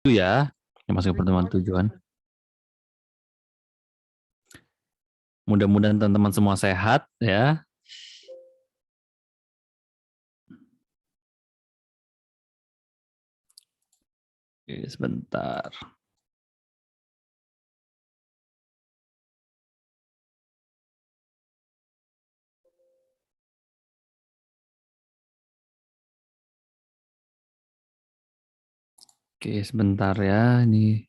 Itu ya, yang masuk ke pertemuan tujuan. Mudah-mudahan teman-teman semua sehat ya. Oke, sebentar. Oke, sebentar ya. Ini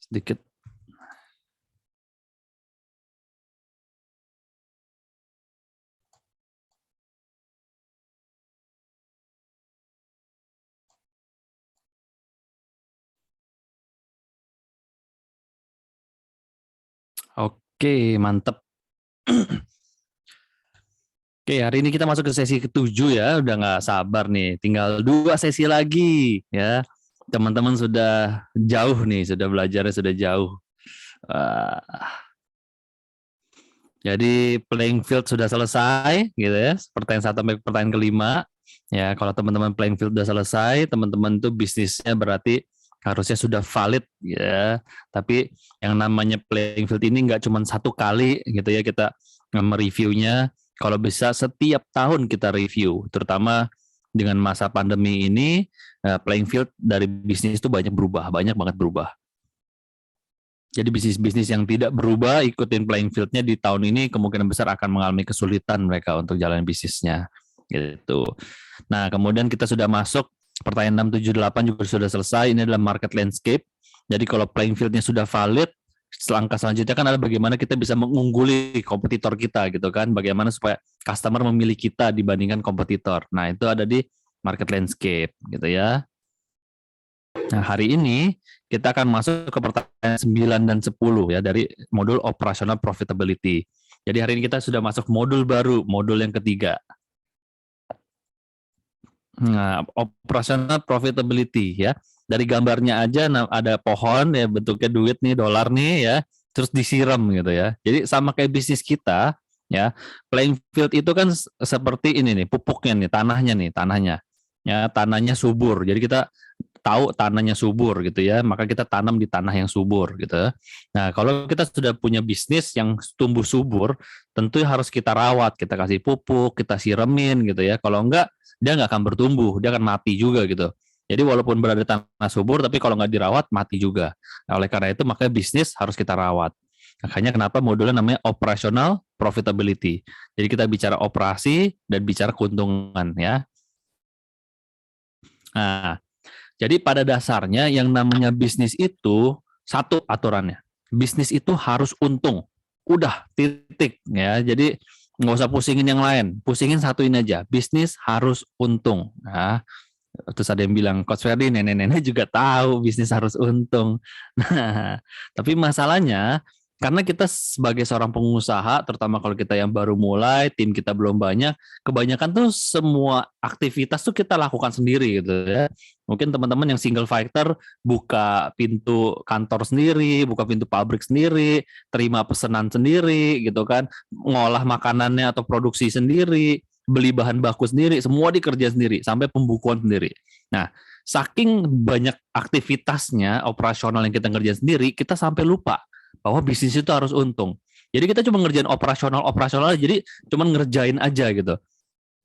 sedikit. Oke, mantep. Oke, hari ini kita masuk ke sesi ke-7 ya. Udah nggak sabar nih. Tinggal 2 sesi lagi ya. Teman-teman sudah jauh nih, sudah belajarnya sudah jauh. Jadi playing field sudah selesai gitu ya. Pertanyaan 1 sampai pertanyaan kelima. Ya, kalau teman-teman playing field sudah selesai, teman-teman tuh bisnisnya berarti harusnya sudah valid ya. Tapi yang namanya playing field ini nggak cuma 1 kali gitu ya kita mereviewnya. Kalau bisa setiap tahun kita review, terutama dengan masa pandemi ini, playing field dari bisnis itu banyak banget berubah. Jadi bisnis-bisnis yang tidak berubah ikutin playing field-nya di tahun ini kemungkinan besar akan mengalami kesulitan mereka untuk jalan bisnisnya gitu. Nah, kemudian kita sudah masuk pertanyaan 6, 7, 8 juga sudah selesai. Ini adalah market landscape. Jadi kalau playing field-nya sudah valid, langkah selanjutnya kan adalah bagaimana kita bisa mengungguli kompetitor kita gitu kan. Bagaimana supaya customer memilih kita dibandingkan kompetitor. Nah, itu ada di market landscape gitu ya. Nah, hari ini kita akan masuk ke pertanyaan 9 dan 10 ya dari modul operational profitability. Jadi hari ini kita sudah masuk modul baru, modul yang ketiga. Nah, operational profitability ya. Dari gambarnya aja ada pohon ya bentuknya duit nih, dolar nih ya, terus disiram gitu ya. Jadi sama kayak bisnis kita ya. Playing field itu kan seperti ini nih, pupuknya nih, tanahnya. Ya, tanahnya subur. Jadi kita tahu tanahnya subur gitu ya, maka kita tanam di tanah yang subur gitu. Nah, kalau kita sudah punya bisnis yang tumbuh subur, tentu harus kita rawat, kita kasih pupuk, kita siremin gitu ya. Kalau enggak, dia nggak akan bertumbuh, dia akan mati juga gitu. Jadi walaupun berada di tanah subur, tapi kalau nggak dirawat, mati juga. Nah, oleh karena itu, makanya bisnis harus kita rawat. Makanya kenapa modulnya namanya operational profitability. Jadi kita bicara operasi dan bicara keuntungan ya. Nah, jadi pada dasarnya yang namanya bisnis itu satu aturannya. Bisnis itu harus untung. Udah, titik ya. Jadi nggak usah pusingin yang lain. Pusingin satu ini aja. Bisnis harus untung. Nah, terus ada yang bilang, Coach Ferdi, nenek-nenek juga tahu bisnis harus untung. Nah, tapi masalahnya karena kita sebagai seorang pengusaha, terutama kalau kita yang baru mulai, tim kita belum banyak, kebanyakan tuh semua aktivitas tuh kita lakukan sendiri gitu ya. Mungkin teman-teman yang single fighter buka pintu kantor sendiri, buka pintu pabrik sendiri, terima pesanan sendiri gitu kan, ngolah makanannya atau produksi sendiri, beli bahan baku sendiri, semua dikerja sendiri, sampai pembukuan sendiri. Nah, saking banyak aktivitasnya operasional yang kita ngerjain sendiri, kita sampai lupa bahwa bisnis itu harus untung. Jadi kita cuma ngerjain operasional, jadi cuma ngerjain aja gitu.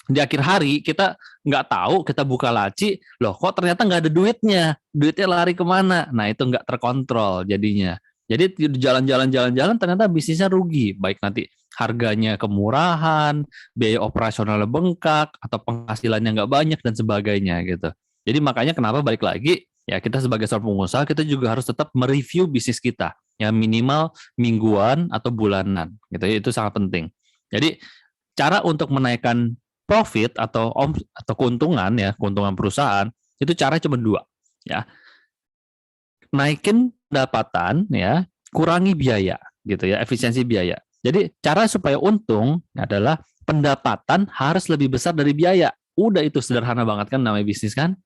Di akhir hari kita nggak tahu, kita buka laci, loh kok ternyata nggak ada duitnya lari kemana? Nah itu nggak terkontrol jadinya. Jadi jalan-jalan ternyata bisnisnya rugi, baik nanti harganya kemurahan, biaya operasionalnya bengkak, atau penghasilannya nggak banyak dan sebagainya gitu. Jadi makanya kenapa balik lagi, ya kita sebagai seorang pengusaha kita juga harus tetap mereview bisnis kita, ya minimal mingguan atau bulanan gitu ya, itu sangat penting. Jadi cara untuk menaikkan profit atau keuntungan ya, keuntungan perusahaan itu caranya cuma dua ya. Naikin pendapatan ya, kurangi biaya gitu ya, efisiensi biaya. Jadi cara supaya untung adalah pendapatan harus lebih besar dari biaya. Udah itu sederhana banget kan namanya bisnis kan.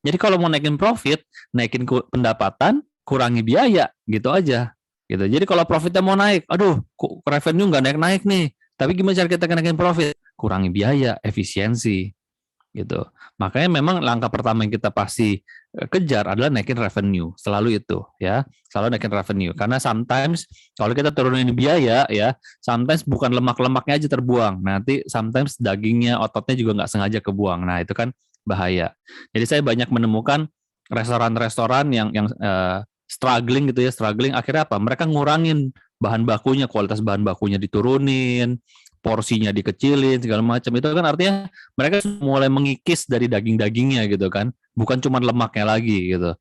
Jadi kalau mau naikin profit, naikin pendapatan, kurangi biaya gitu aja. Gitu. Jadi kalau profitnya mau naik, aduh, revenue nggak naik-naik nih. Tapi gimana cara kita naikin profit? Kurangi biaya, efisiensi. gitu. Makanya memang langkah pertama yang kita pasti kejar adalah naikin revenue, selalu itu ya, selalu naikin revenue. Karena sometimes kalau kita turunin biaya ya, sometimes bukan lemak-lemaknya aja terbuang, nanti sometimes dagingnya, ototnya juga nggak sengaja kebuang. Nah itu kan bahaya. Jadi saya banyak menemukan restoran-restoran yang struggling gitu ya, struggling akhirnya apa? Mereka ngurangin bahan bakunya, kualitas bahan bakunya diturunin, porsinya dikecilin segala macam. Itu kan artinya mereka mulai mengikis dari daging-dagingnya gitu kan, bukan cuma lemaknya lagi gitu.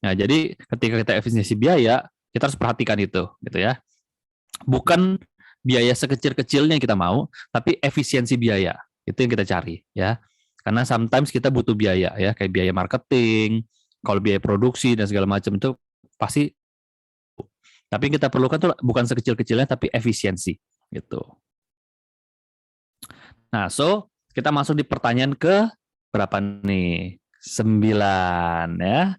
Nah, jadi ketika kita efisiensi biaya, kita harus perhatikan itu gitu ya. Bukan biaya sekecil-kecilnya yang kita mau, tapi efisiensi biaya. Itu yang kita cari ya. Karena sometimes kita butuh biaya ya, kayak biaya marketing, kalau biaya produksi dan segala macam itu pasti. Tapi yang kita perlukan tuh bukan sekecil-kecilnya tapi efisiensi gitu. Nah, so kita masuk di pertanyaan ke berapa nih? 9 ya.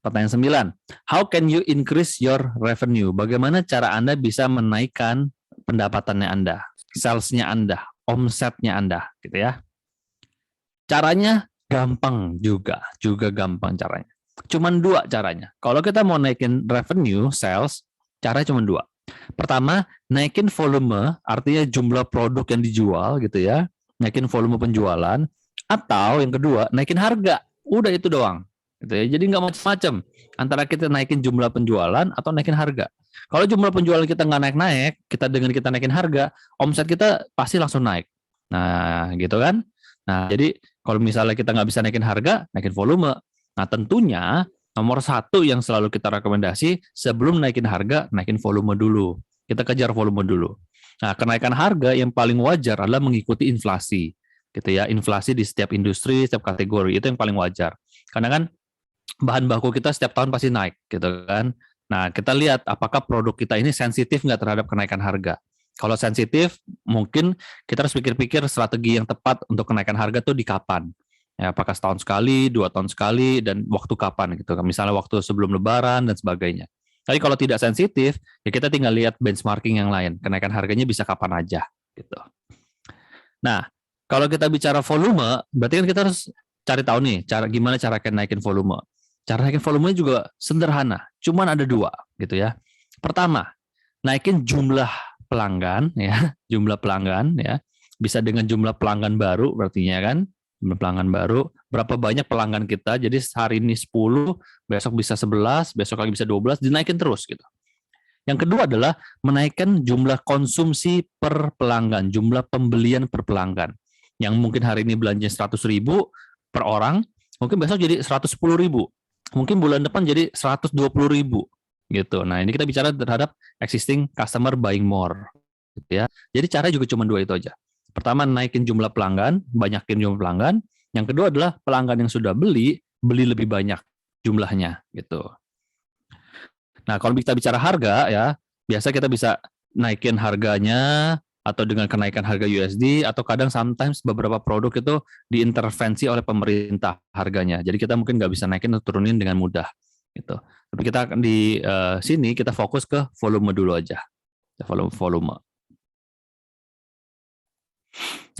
Pertanyaan 9. How can you increase your revenue? Bagaimana cara Anda bisa menaikkan pendapatannya Anda, sales-nya Anda, omsetnya Anda, gitu ya. Caranya gampang juga gampang caranya. Cuman dua caranya. Kalau kita mau naikin revenue, sales, caranya cuma dua. Pertama, naikin volume, artinya jumlah produk yang dijual gitu ya, naikin volume penjualan, atau yang kedua, naikin harga. Udah itu doang. Gitu ya. Jadi nggak macam-macam antara kita naikin jumlah penjualan atau naikin harga. Kalau jumlah penjualan kita nggak naik-naik, kita naikin harga, omset kita pasti langsung naik. Nah, gitu kan? Nah, jadi kalau misalnya kita nggak bisa naikin harga, naikin volume. Nah, tentunya nomor satu yang selalu kita rekomendasi sebelum naikin harga, naikin volume dulu. Kita kejar volume dulu. Nah, kenaikan harga yang paling wajar adalah mengikuti inflasi, gitu ya. Inflasi di setiap industri, setiap kategori itu yang paling wajar. Karena kan bahan baku kita setiap tahun pasti naik, gitu kan. Nah, kita lihat apakah produk kita ini sensitif nggak terhadap kenaikan harga. Kalau sensitif, mungkin kita harus pikir-pikir strategi yang tepat untuk kenaikan harga tuh di kapan. Ya, apakah setahun sekali, 2 tahun sekali, dan waktu kapan gitu. Misalnya waktu sebelum Lebaran dan sebagainya. Tapi kalau tidak sensitif, ya kita tinggal lihat benchmarking yang lain. Kenaikan harganya bisa kapan aja gitu. Nah, kalau kita bicara volume, berarti kan kita harus cari tahu nih, gimana cara naikin volume. Cara naikin volume juga sederhana, cuman ada dua gitu ya. Pertama, naikin jumlah pelanggan ya, jumlah pelanggan ya. Bisa dengan jumlah pelanggan baru berarti ya kan, jumlah pelanggan baru, berapa banyak pelanggan kita. Jadi hari ini 10, besok bisa 11, besok lagi bisa 12, dinaikin terus gitu. Yang kedua adalah menaikkan jumlah konsumsi per pelanggan, jumlah pembelian per pelanggan. Yang mungkin hari ini belanja 100.000 per orang, mungkin besok jadi 110.000. Mungkin bulan depan jadi 120.000 gitu. Nah, ini kita bicara terhadap existing customer buying more gitu ya. Jadi cara juga cuma dua itu aja. Pertama, naikin jumlah pelanggan, banyakin jumlah pelanggan. Yang kedua adalah pelanggan yang sudah beli lebih banyak jumlahnya gitu. Nah, kalau kita bicara harga ya, biasa kita bisa naikin harganya atau dengan kenaikan harga USD atau kadang sometimes beberapa produk itu diintervensi oleh pemerintah harganya. Jadi kita mungkin nggak bisa naikin atau turunin dengan mudah gitu. Tapi kita akan di sini kita fokus ke volume dulu aja. Volume.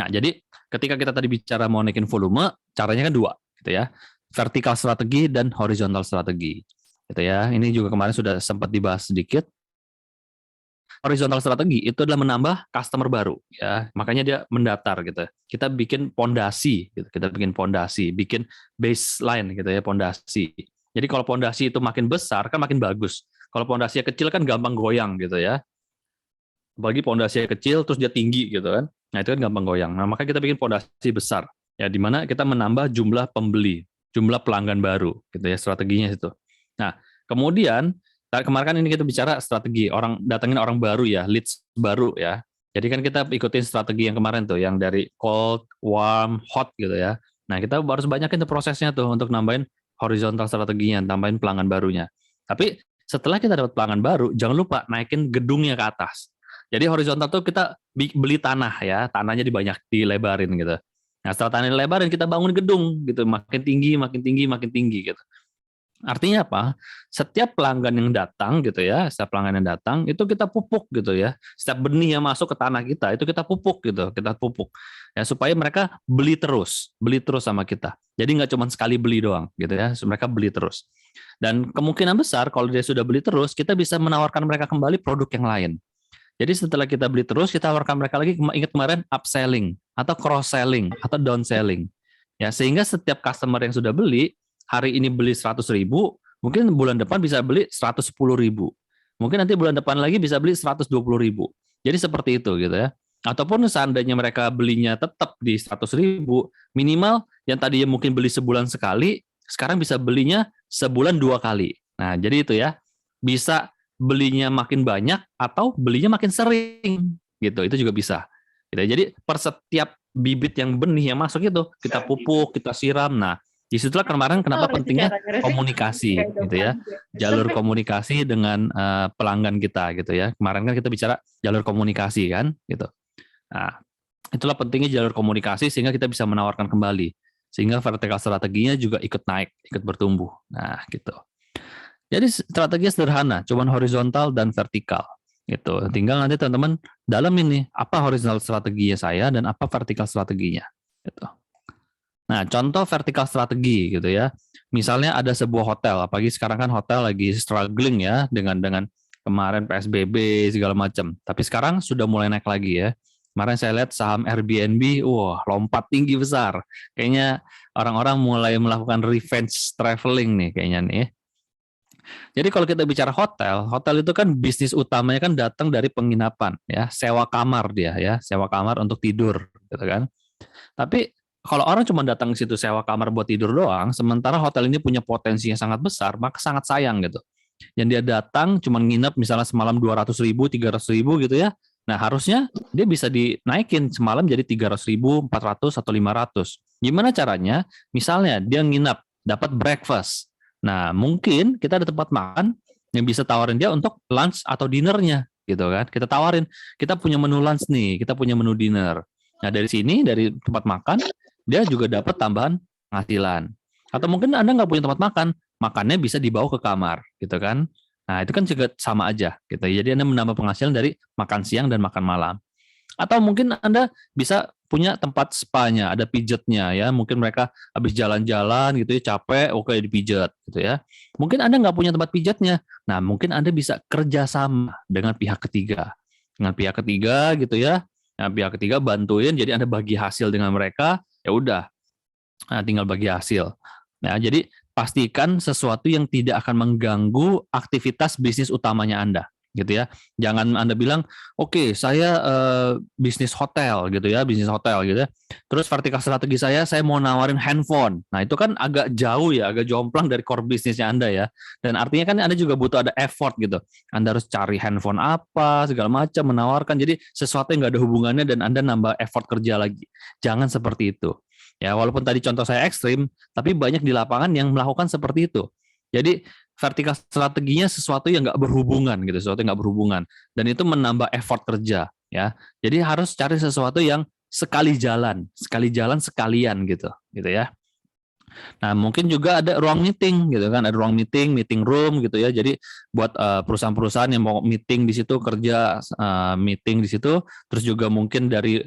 Nah, jadi ketika kita tadi bicara mau naikin volume, caranya kan dua gitu ya. Vertical strategi dan horizontal strategi. Gitu ya. Ini juga kemarin sudah sempat dibahas sedikit. Horizontal strategi itu adalah menambah customer baru ya. Makanya dia mendatar gitu. Kita bikin pondasi gitu. Kita bikin pondasi, bikin baseline gitu ya, pondasi. Jadi kalau pondasi itu makin besar kan makin bagus. Kalau pondasinya kecil kan gampang goyang gitu ya. Apalagi pondasinya kecil terus dia tinggi gitu kan. Nah, itu kan gampang goyang. Nah, makanya kita bikin pondasi besar. Ya, di mana kita menambah jumlah pembeli, jumlah pelanggan baru gitu ya, strateginya itu. Nah, kemudian kemarin kan ini kita bicara strategi datangin orang baru ya, leads baru ya. Jadi kan kita ikutin strategi yang kemarin tuh, yang dari cold, warm, hot gitu ya. Nah, kita harus banyakin tuh prosesnya tuh untuk nambahin horizontal strateginya, tambahin pelanggan barunya. Tapi setelah kita dapat pelanggan baru, jangan lupa naikin gedungnya ke atas. Jadi horizontal tuh kita beli tanah ya, tanahnya dilebarin gitu. Nah, setelah tanah dilebarin kita bangun gedung gitu, makin tinggi, makin tinggi, makin tinggi gitu. Artinya apa? Setiap pelanggan yang datang gitu ya, setiap pelanggan yang datang itu kita pupuk gitu ya. Setiap benih yang masuk ke tanah kita itu kita pupuk gitu, kita pupuk. ya supaya mereka beli terus sama kita. Jadi nggak cuma sekali beli doang gitu ya, mereka beli terus. Dan kemungkinan besar kalau dia sudah beli terus, kita bisa menawarkan mereka kembali produk yang lain. Jadi setelah kita beli terus, kita tawarkan mereka lagi, ingat kemarin upselling atau cross selling atau down selling. Ya, sehingga setiap customer yang sudah beli, hari ini beli 100.000, mungkin bulan depan bisa beli 110.000. Mungkin nanti bulan depan lagi bisa beli 120.000. Jadi seperti itu gitu ya. Ataupun seandainya mereka belinya tetap di 100.000, minimal yang tadinya mungkin beli sebulan sekali, sekarang bisa belinya sebulan 2 kali. Nah, jadi itu ya. Bisa belinya makin banyak atau belinya makin sering gitu, itu juga bisa gitu. Jadi per setiap bibit yang benih yang masuk itu kita pupuk, kita siram. Nah, disitulah kemarin kenapa pentingnya komunikasi gitu ya, jalur komunikasi dengan pelanggan kita gitu ya. Kemarin kan kita bicara jalur komunikasi kan gitu. Nah, itulah pentingnya jalur komunikasi sehingga kita bisa menawarkan kembali, sehingga vertikal strateginya juga ikut naik, ikut bertumbuh. Nah, gitu. Jadi strateginya sederhana, cuman horizontal dan vertikal. Gitu. Tinggal nanti teman-teman dalam ini apa horizontal strateginya saya dan apa vertikal strateginya. Gitu. Nah, contoh vertikal strategi gitu ya. Misalnya ada sebuah hotel, apalagi sekarang kan hotel lagi struggling ya dengan kemarin PSBB segala macam. Tapi sekarang sudah mulai naik lagi ya. Kemarin saya lihat saham Airbnb, wah lompat tinggi besar. Kayaknya orang-orang mulai melakukan revenge traveling nih kayaknya nih. Jadi kalau kita bicara hotel, hotel itu kan bisnis utamanya kan datang dari penginapan ya, sewa kamar dia ya, sewa kamar untuk tidur gitu kan. Tapi kalau orang cuma datang ke situ sewa kamar buat tidur doang, sementara hotel ini punya potensi yang sangat besar, maka sangat sayang gitu. Yang dia datang cuma nginep misalnya semalam 200.000, 300.000 gitu ya. Nah harusnya dia bisa dinaikin semalam jadi 300.000, 400 atau 500. Gimana caranya? Misalnya dia nginep, dapat breakfast. Nah, mungkin kita ada tempat makan yang bisa tawarin dia untuk lunch atau dinnernya, gitu kan? Kita tawarin, kita punya menu lunch nih, kita punya menu dinner. Nah, dari sini, dari tempat makan, dia juga dapat tambahan penghasilan. Atau mungkin Anda nggak punya tempat makan, makannya bisa dibawa ke kamar, gitu kan? Nah, itu kan juga sama aja, gitu. Jadi Anda menambah penghasilan dari makan siang dan makan malam. Atau mungkin Anda bisa punya tempat spa-nya, ada pijetnya ya. Mungkin mereka habis jalan-jalan gitu ya, capek, oke dipijat gitu ya. Mungkin Anda nggak punya tempat pijatnya. Nah, mungkin Anda bisa kerjasama dengan pihak ketiga. Dengan pihak ketiga gitu ya. Nah, pihak ketiga bantuin, jadi Anda bagi hasil dengan mereka, ya udah, nah, tinggal bagi hasil. Nah, jadi pastikan sesuatu yang tidak akan mengganggu aktivitas bisnis utamanya Anda gitu ya. Jangan Anda bilang, oke, saya bisnis hotel gitu ya, bisnis hotel gitu ya. Terus vertikal strategi saya mau nawarin handphone. Nah, itu kan agak jauh ya, agak jomplang dari core bisnisnya Anda ya. Dan artinya kan Anda juga butuh ada effort gitu. Anda harus cari handphone apa, segala macam, menawarkan. Jadi sesuatu yang nggak ada hubungannya dan Anda nambah effort kerja lagi. Jangan seperti itu. Ya, walaupun tadi contoh saya ekstrim, tapi banyak di lapangan yang melakukan seperti itu. Jadi vertikal strateginya sesuatu yang nggak berhubungan gitu, sesuatu yang nggak berhubungan, dan itu menambah effort kerja ya. Jadi harus cari sesuatu yang sekali jalan sekalian gitu ya. Nah mungkin juga ada ruang meeting gitu kan, ada ruang meeting room gitu ya. Jadi buat perusahaan-perusahaan yang mau meeting di situ, kerja meeting di situ, terus juga mungkin dari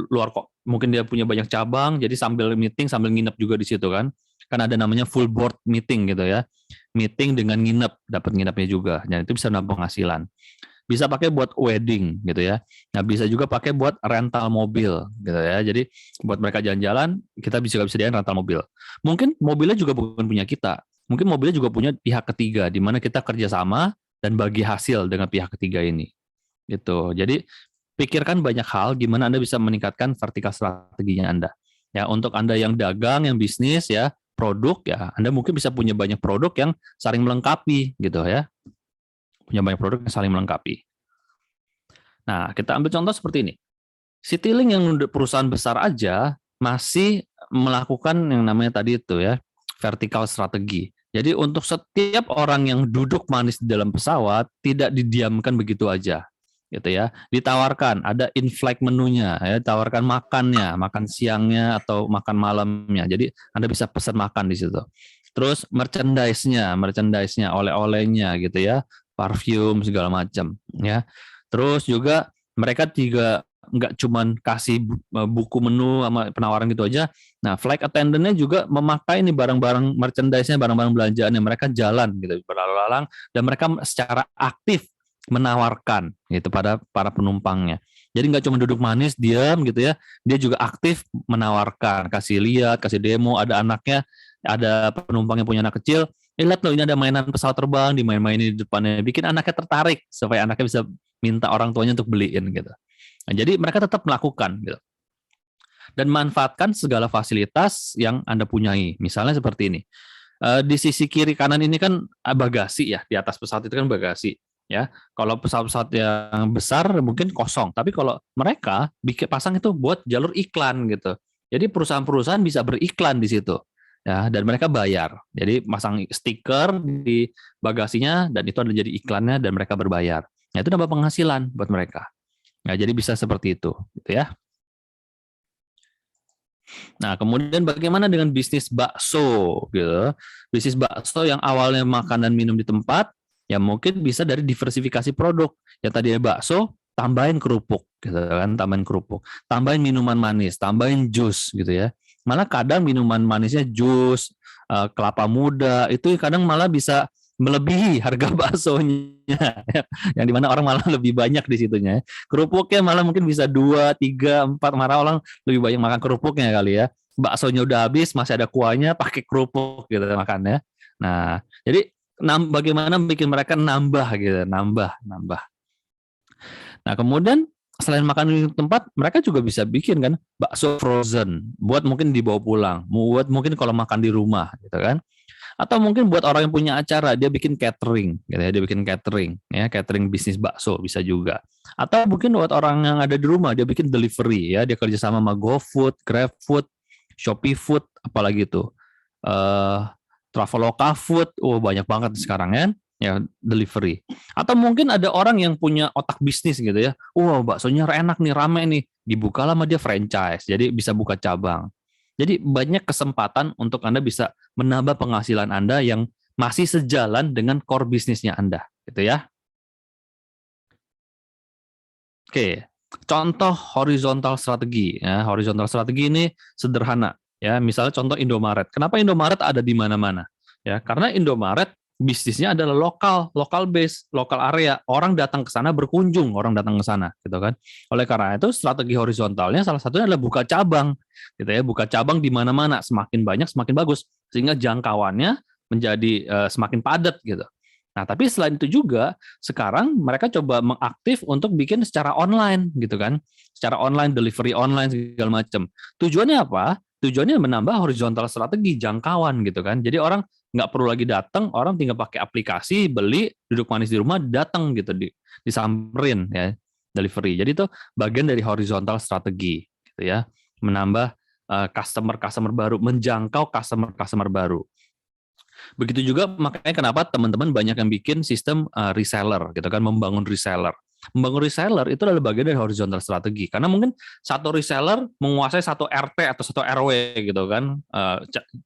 luar kok, mungkin dia punya banyak cabang, jadi sambil meeting sambil nginep juga di situ kan ada namanya full board meeting gitu ya. Meeting dengan nginep, dapat nginepnya juga. Dan itu bisa nambah penghasilan. Bisa pakai buat wedding gitu ya. Nah, bisa juga pakai buat rental mobil gitu ya. Jadi buat mereka jalan-jalan, kita bisa sediain rental mobil. Mungkin mobilnya juga bukan punya kita. Mungkin mobilnya juga punya pihak ketiga di mana kita kerjasama dan bagi hasil dengan pihak ketiga ini. Gitu. Jadi pikirkan banyak hal gimana Anda bisa meningkatkan vertikal strateginya Anda. Ya, untuk Anda yang dagang, yang bisnis ya, produk ya, Anda mungkin bisa punya banyak produk yang saling melengkapi gitu ya. Punya banyak produk yang saling melengkapi. Nah, kita ambil contoh seperti ini. Citylink yang perusahaan besar aja masih melakukan yang namanya tadi itu ya, vertikal strategi. Jadi untuk setiap orang yang duduk manis di dalam pesawat tidak didiamkan begitu aja. Gitu ya, ditawarkan ada in-flight menunya ya, tawarkan makannya, makan siangnya atau makan malamnya. Jadi Anda bisa pesan makan di situ. Terus merchandise-nya, oleh-olehnya gitu ya, parfum segala macam ya. Terus juga mereka juga nggak cuman kasih buku menu sama penawaran gitu aja. Nah, flight attendant-nya juga memakai ini barang-barang merchandise-nya, barang-barang belanjaannya, mereka jalan gitu berlalu-lalang dan mereka secara aktif menawarkan gitu pada para penumpangnya. Jadi nggak cuma duduk manis, diam gitu ya, dia juga aktif menawarkan, kasih lihat, kasih demo, ada anaknya, ada penumpang yang punya anak kecil, lihat loh ini ada mainan pesawat terbang, dimain-mainin di depannya, bikin anaknya tertarik supaya anaknya bisa minta orang tuanya untuk beliin gitu. Nah, jadi mereka tetap melakukan gitu. Dan manfaatkan segala fasilitas yang Anda punyai. Misalnya seperti ini. Di sisi kiri kanan ini kan bagasi ya, di atas pesawat itu kan bagasi ya. Kalau pesawat-pesawat yang besar mungkin kosong, tapi kalau mereka bikin pasang itu buat jalur iklan gitu. Jadi perusahaan-perusahaan bisa beriklan di situ ya, dan mereka bayar. Jadi pasang stiker di bagasinya dan itu ada jadi iklannya dan mereka berbayar. Nah, itu nambah penghasilan buat mereka. Nah, jadi bisa seperti itu gitu ya. Nah, kemudian bagaimana dengan bisnis bakso gitu? Bisnis bakso yang awalnya makan dan minum di tempat, ya mungkin bisa dari diversifikasi produk. Ya tadi bakso, tambahin kerupuk gitu kan, tambahin kerupuk, tambahin minuman manis, tambahin jus gitu ya. Malah kadang minuman manisnya jus, kelapa muda, itu kadang malah bisa melebihi harga baksonya, yang dimana orang malah lebih banyak di situnya. Kerupuknya malah mungkin bisa 2, 3, 4, malah orang lebih banyak makan kerupuknya kali ya. Baksonya udah habis, masih ada kuahnya, pakai kerupuk gitu makannya. Nah, jadi bagaimana bikin mereka nambah gitu, nambah. Nah, kemudian selain makan di tempat, mereka juga bisa bikin kan bakso frozen, buat mungkin dibawa pulang, buat mungkin kalau makan di rumah gitu kan. Atau mungkin buat orang yang punya acara, dia bikin catering, gitu ya, dia bikin catering, ya, catering bisnis bakso bisa juga. Atau mungkin buat orang yang ada di rumah, dia bikin delivery, ya, dia kerja sama GoFood, GrabFood, Shopee Food, apalagi itu, Traveloka Food, banyak banget sekarang kan, ya delivery. Atau mungkin ada orang yang punya otak bisnis gitu ya, baksonya enak nih, rame nih, dibukalah sama dia franchise, jadi bisa buka cabang. Jadi banyak kesempatan untuk Anda bisa menambah penghasilan Anda yang masih sejalan dengan core bisnisnya Anda, gitu ya. Oke, contoh horizontal strategi. Ya, horizontal strategi ini sederhana. Ya, misalnya contoh Indomaret. Kenapa Indomaret ada di mana-mana? Ya, karena Indomaret bisnisnya adalah lokal base, lokal area. Orang datang ke sana berkunjung, orang datang ke sana, gitu kan. Oleh karena itu strategi horizontalnya salah satunya adalah buka cabang, gitu ya. Buka cabang di mana-mana, semakin banyak semakin bagus, sehingga jangkauannya menjadi semakin padat, gitu. Nah, tapi selain itu juga sekarang mereka coba mengaktif untuk bikin secara online gitu kan. Secara online, delivery online segala macam. Tujuannya apa? Tujuannya menambah horizontal strategi jangkauan gitu kan. Jadi orang nggak perlu lagi datang, orang tinggal pakai aplikasi, beli, duduk manis di rumah, datang gitu disamperin ya, delivery. Jadi itu bagian dari horizontal strategi gitu ya. Menambah customer baru, menjangkau customer baru. Begitu juga makanya kenapa teman-teman banyak yang bikin sistem reseller gitu kan, membangun reseller. Membangun reseller itu adalah bagian dari horizontal strategi. Karena mungkin satu reseller menguasai satu RT atau satu RW gitu kan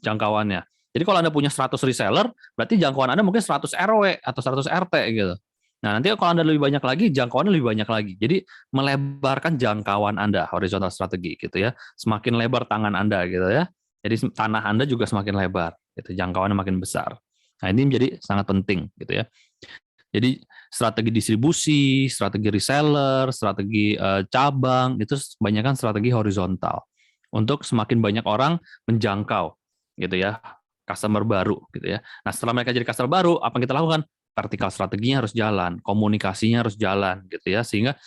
jangkauannya. Jadi kalau Anda punya 100 reseller, berarti jangkauan Anda mungkin 100 RW atau 100 RT gitu. Nah, nanti kalau Anda lebih banyak lagi, jangkauannya lebih banyak lagi. Jadi melebarkan jangkauan Anda, horizontal strategi gitu ya. Semakin lebar tangan Anda gitu ya. Jadi tanah Anda juga semakin lebar, gitu, jangkauannya makin besar. Nah, ini menjadi sangat penting, gitu ya. Jadi strategi distribusi, strategi reseller, strategi cabang itu kebanyakan strategi horizontal untuk semakin banyak orang menjangkau, gitu ya, customer baru, gitu ya. Nah, setelah mereka jadi customer baru, apa yang kita lakukan? Vertikal strateginya harus jalan, komunikasinya harus jalan, gitu ya, sehingga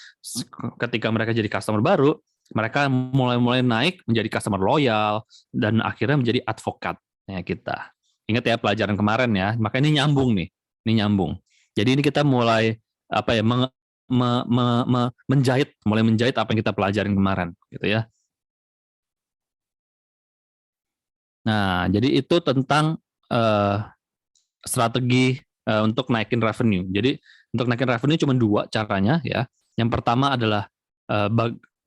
ketika mereka jadi customer baru, mereka mulai naik menjadi customer loyal dan akhirnya menjadi advokat ya kita. Ingat ya pelajaran kemarin ya, maka ini nyambung nih, ini nyambung. Jadi ini kita mulai apa ya mulai menjahit apa yang kita pelajarin kemarin, gitu ya. Nah, jadi itu tentang strategi untuk naikin revenue. Jadi untuk naikin revenue cuma 2 caranya ya. Yang pertama adalah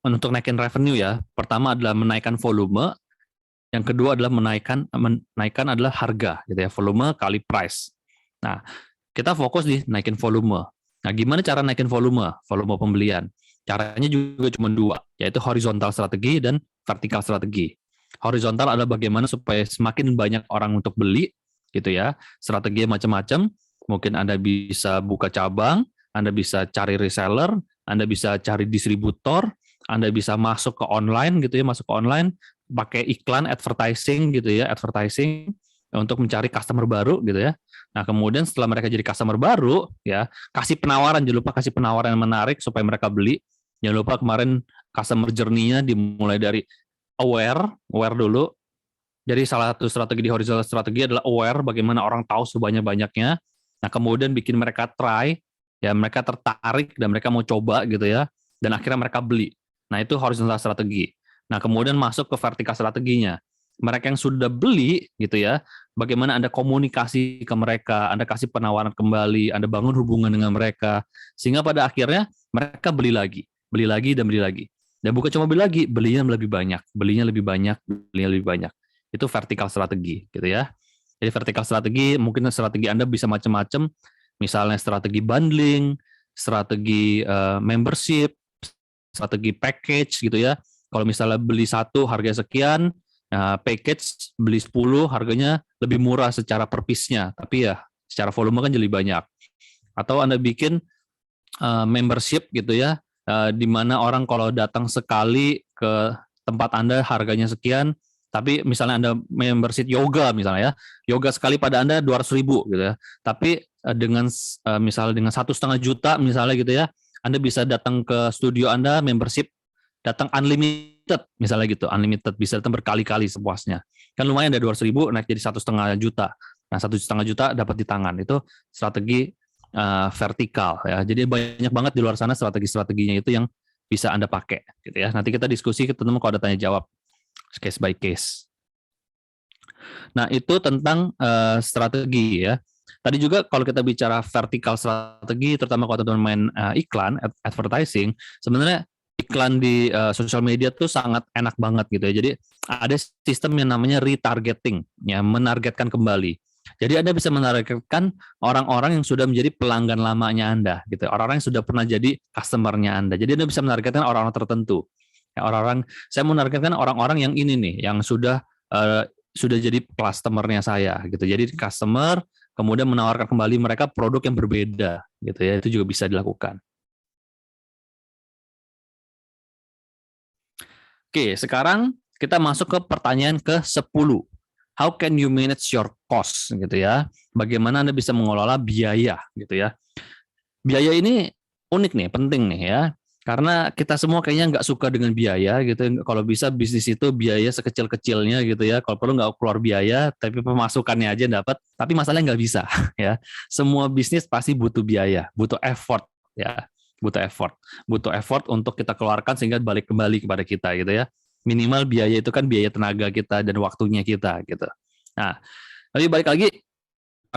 untuk naikin revenue ya. Pertama adalah menaikkan volume, yang kedua adalah menaikkan adalah harga gitu ya, volume kali price. Nah, kita fokus di naikin volume. Nah, gimana cara naikin volume? Volume pembelian. Caranya juga cuma dua, yaitu horizontal strategi dan vertikal strategi. Horizontal adalah bagaimana supaya semakin banyak orang untuk beli, gitu ya. Strategi macam-macam. Mungkin Anda bisa buka cabang, Anda bisa cari reseller, Anda bisa cari distributor, Anda bisa masuk ke online, gitu ya, masuk ke online, pakai iklan, advertising, gitu ya, advertising untuk mencari customer baru, gitu ya. Nah, kemudian setelah mereka jadi customer baru, ya, kasih penawaran, jangan lupa kasih penawaran yang menarik supaya mereka beli. Jangan lupa kemarin customer journey-nya dimulai dari aware dulu. Jadi salah satu strategi di horizontal strategi adalah aware, bagaimana orang tahu sebanyak-banyaknya. Nah, kemudian bikin mereka try, ya mereka tertarik dan mereka mau coba gitu ya, dan akhirnya mereka beli. Nah, itu horizontal strategi. Nah, kemudian masuk ke vertikal strateginya. Mereka yang sudah beli gitu ya, bagaimana Anda komunikasi ke mereka, Anda kasih penawaran kembali, Anda bangun hubungan dengan mereka, sehingga pada akhirnya mereka beli lagi dan beli lagi. Dan bukan cuma beli lagi, belinya lebih banyak. Itu vertikal strategi, gitu ya. Jadi vertikal strategi, mungkin strategi Anda bisa macam-macam, misalnya strategi bundling, strategi membership, strategi package, gitu ya. Kalau misalnya beli satu harga sekian, package beli 10 harganya lebih murah secara per piece-nya, tapi ya secara volume kan jadi banyak. Atau Anda bikin membership gitu ya, di mana orang kalau datang sekali ke tempat Anda harganya sekian, tapi misalnya Anda membership yoga misalnya ya, yoga sekali pada Anda 200.000 gitu ya, tapi dengan misalnya dengan 1,5 juta misalnya gitu ya, Anda bisa datang ke studio Anda membership, datang unlimited misalnya gitu, unlimited bisa datang berkali-kali sepuasnya, kan lumayan dari 200.000 naik jadi 1,5 juta. Nah 1,5 juta dapat di tangan, itu strategi vertikal ya. Jadi banyak banget di luar sana strategi-strateginya itu yang bisa Anda pakai gitu ya. Nanti kita diskusi ketemu kalau ada tanya jawab case by case. Nah, itu tentang strategi ya. Tadi juga kalau kita bicara vertikal strategi, terutama kalau teman-teman main iklan, advertising, sebenarnya iklan di sosial media tuh sangat enak banget gitu ya. Jadi ada sistem yang namanya retargeting, ya, menargetkan kembali. Jadi Anda bisa menargetkan orang-orang yang sudah menjadi pelanggan lamanya Anda, gitu. Orang-orang yang sudah pernah jadi customer-nya Anda. Jadi Anda bisa menargetkan orang-orang tertentu. Ya, saya menargetkan orang-orang yang ini nih, yang sudah jadi customer-nya saya, gitu. Jadi customer kemudian menawarkan kembali mereka produk yang berbeda, gitu ya. Itu juga bisa dilakukan. Oke, sekarang kita masuk ke pertanyaan ke-10. How can you manage your cost, gitu ya? Bagaimana Anda bisa mengelola biaya, gitu ya? Biaya ini unik nih, penting nih ya. Karena kita semua kayaknya nggak suka dengan biaya, gitu. Kalau bisa bisnis itu biaya sekecil-kecilnya, gitu ya. Kalau perlu nggak keluar biaya, tapi pemasukannya aja dapat. Tapi masalahnya nggak bisa, ya. Semua bisnis pasti butuh biaya, butuh effort, ya. Butuh effort untuk kita keluarkan sehingga balik kembali kepada kita, gitu ya. Minimal biaya itu kan biaya tenaga kita dan waktunya kita, gitu. Nah, tapi balik lagi,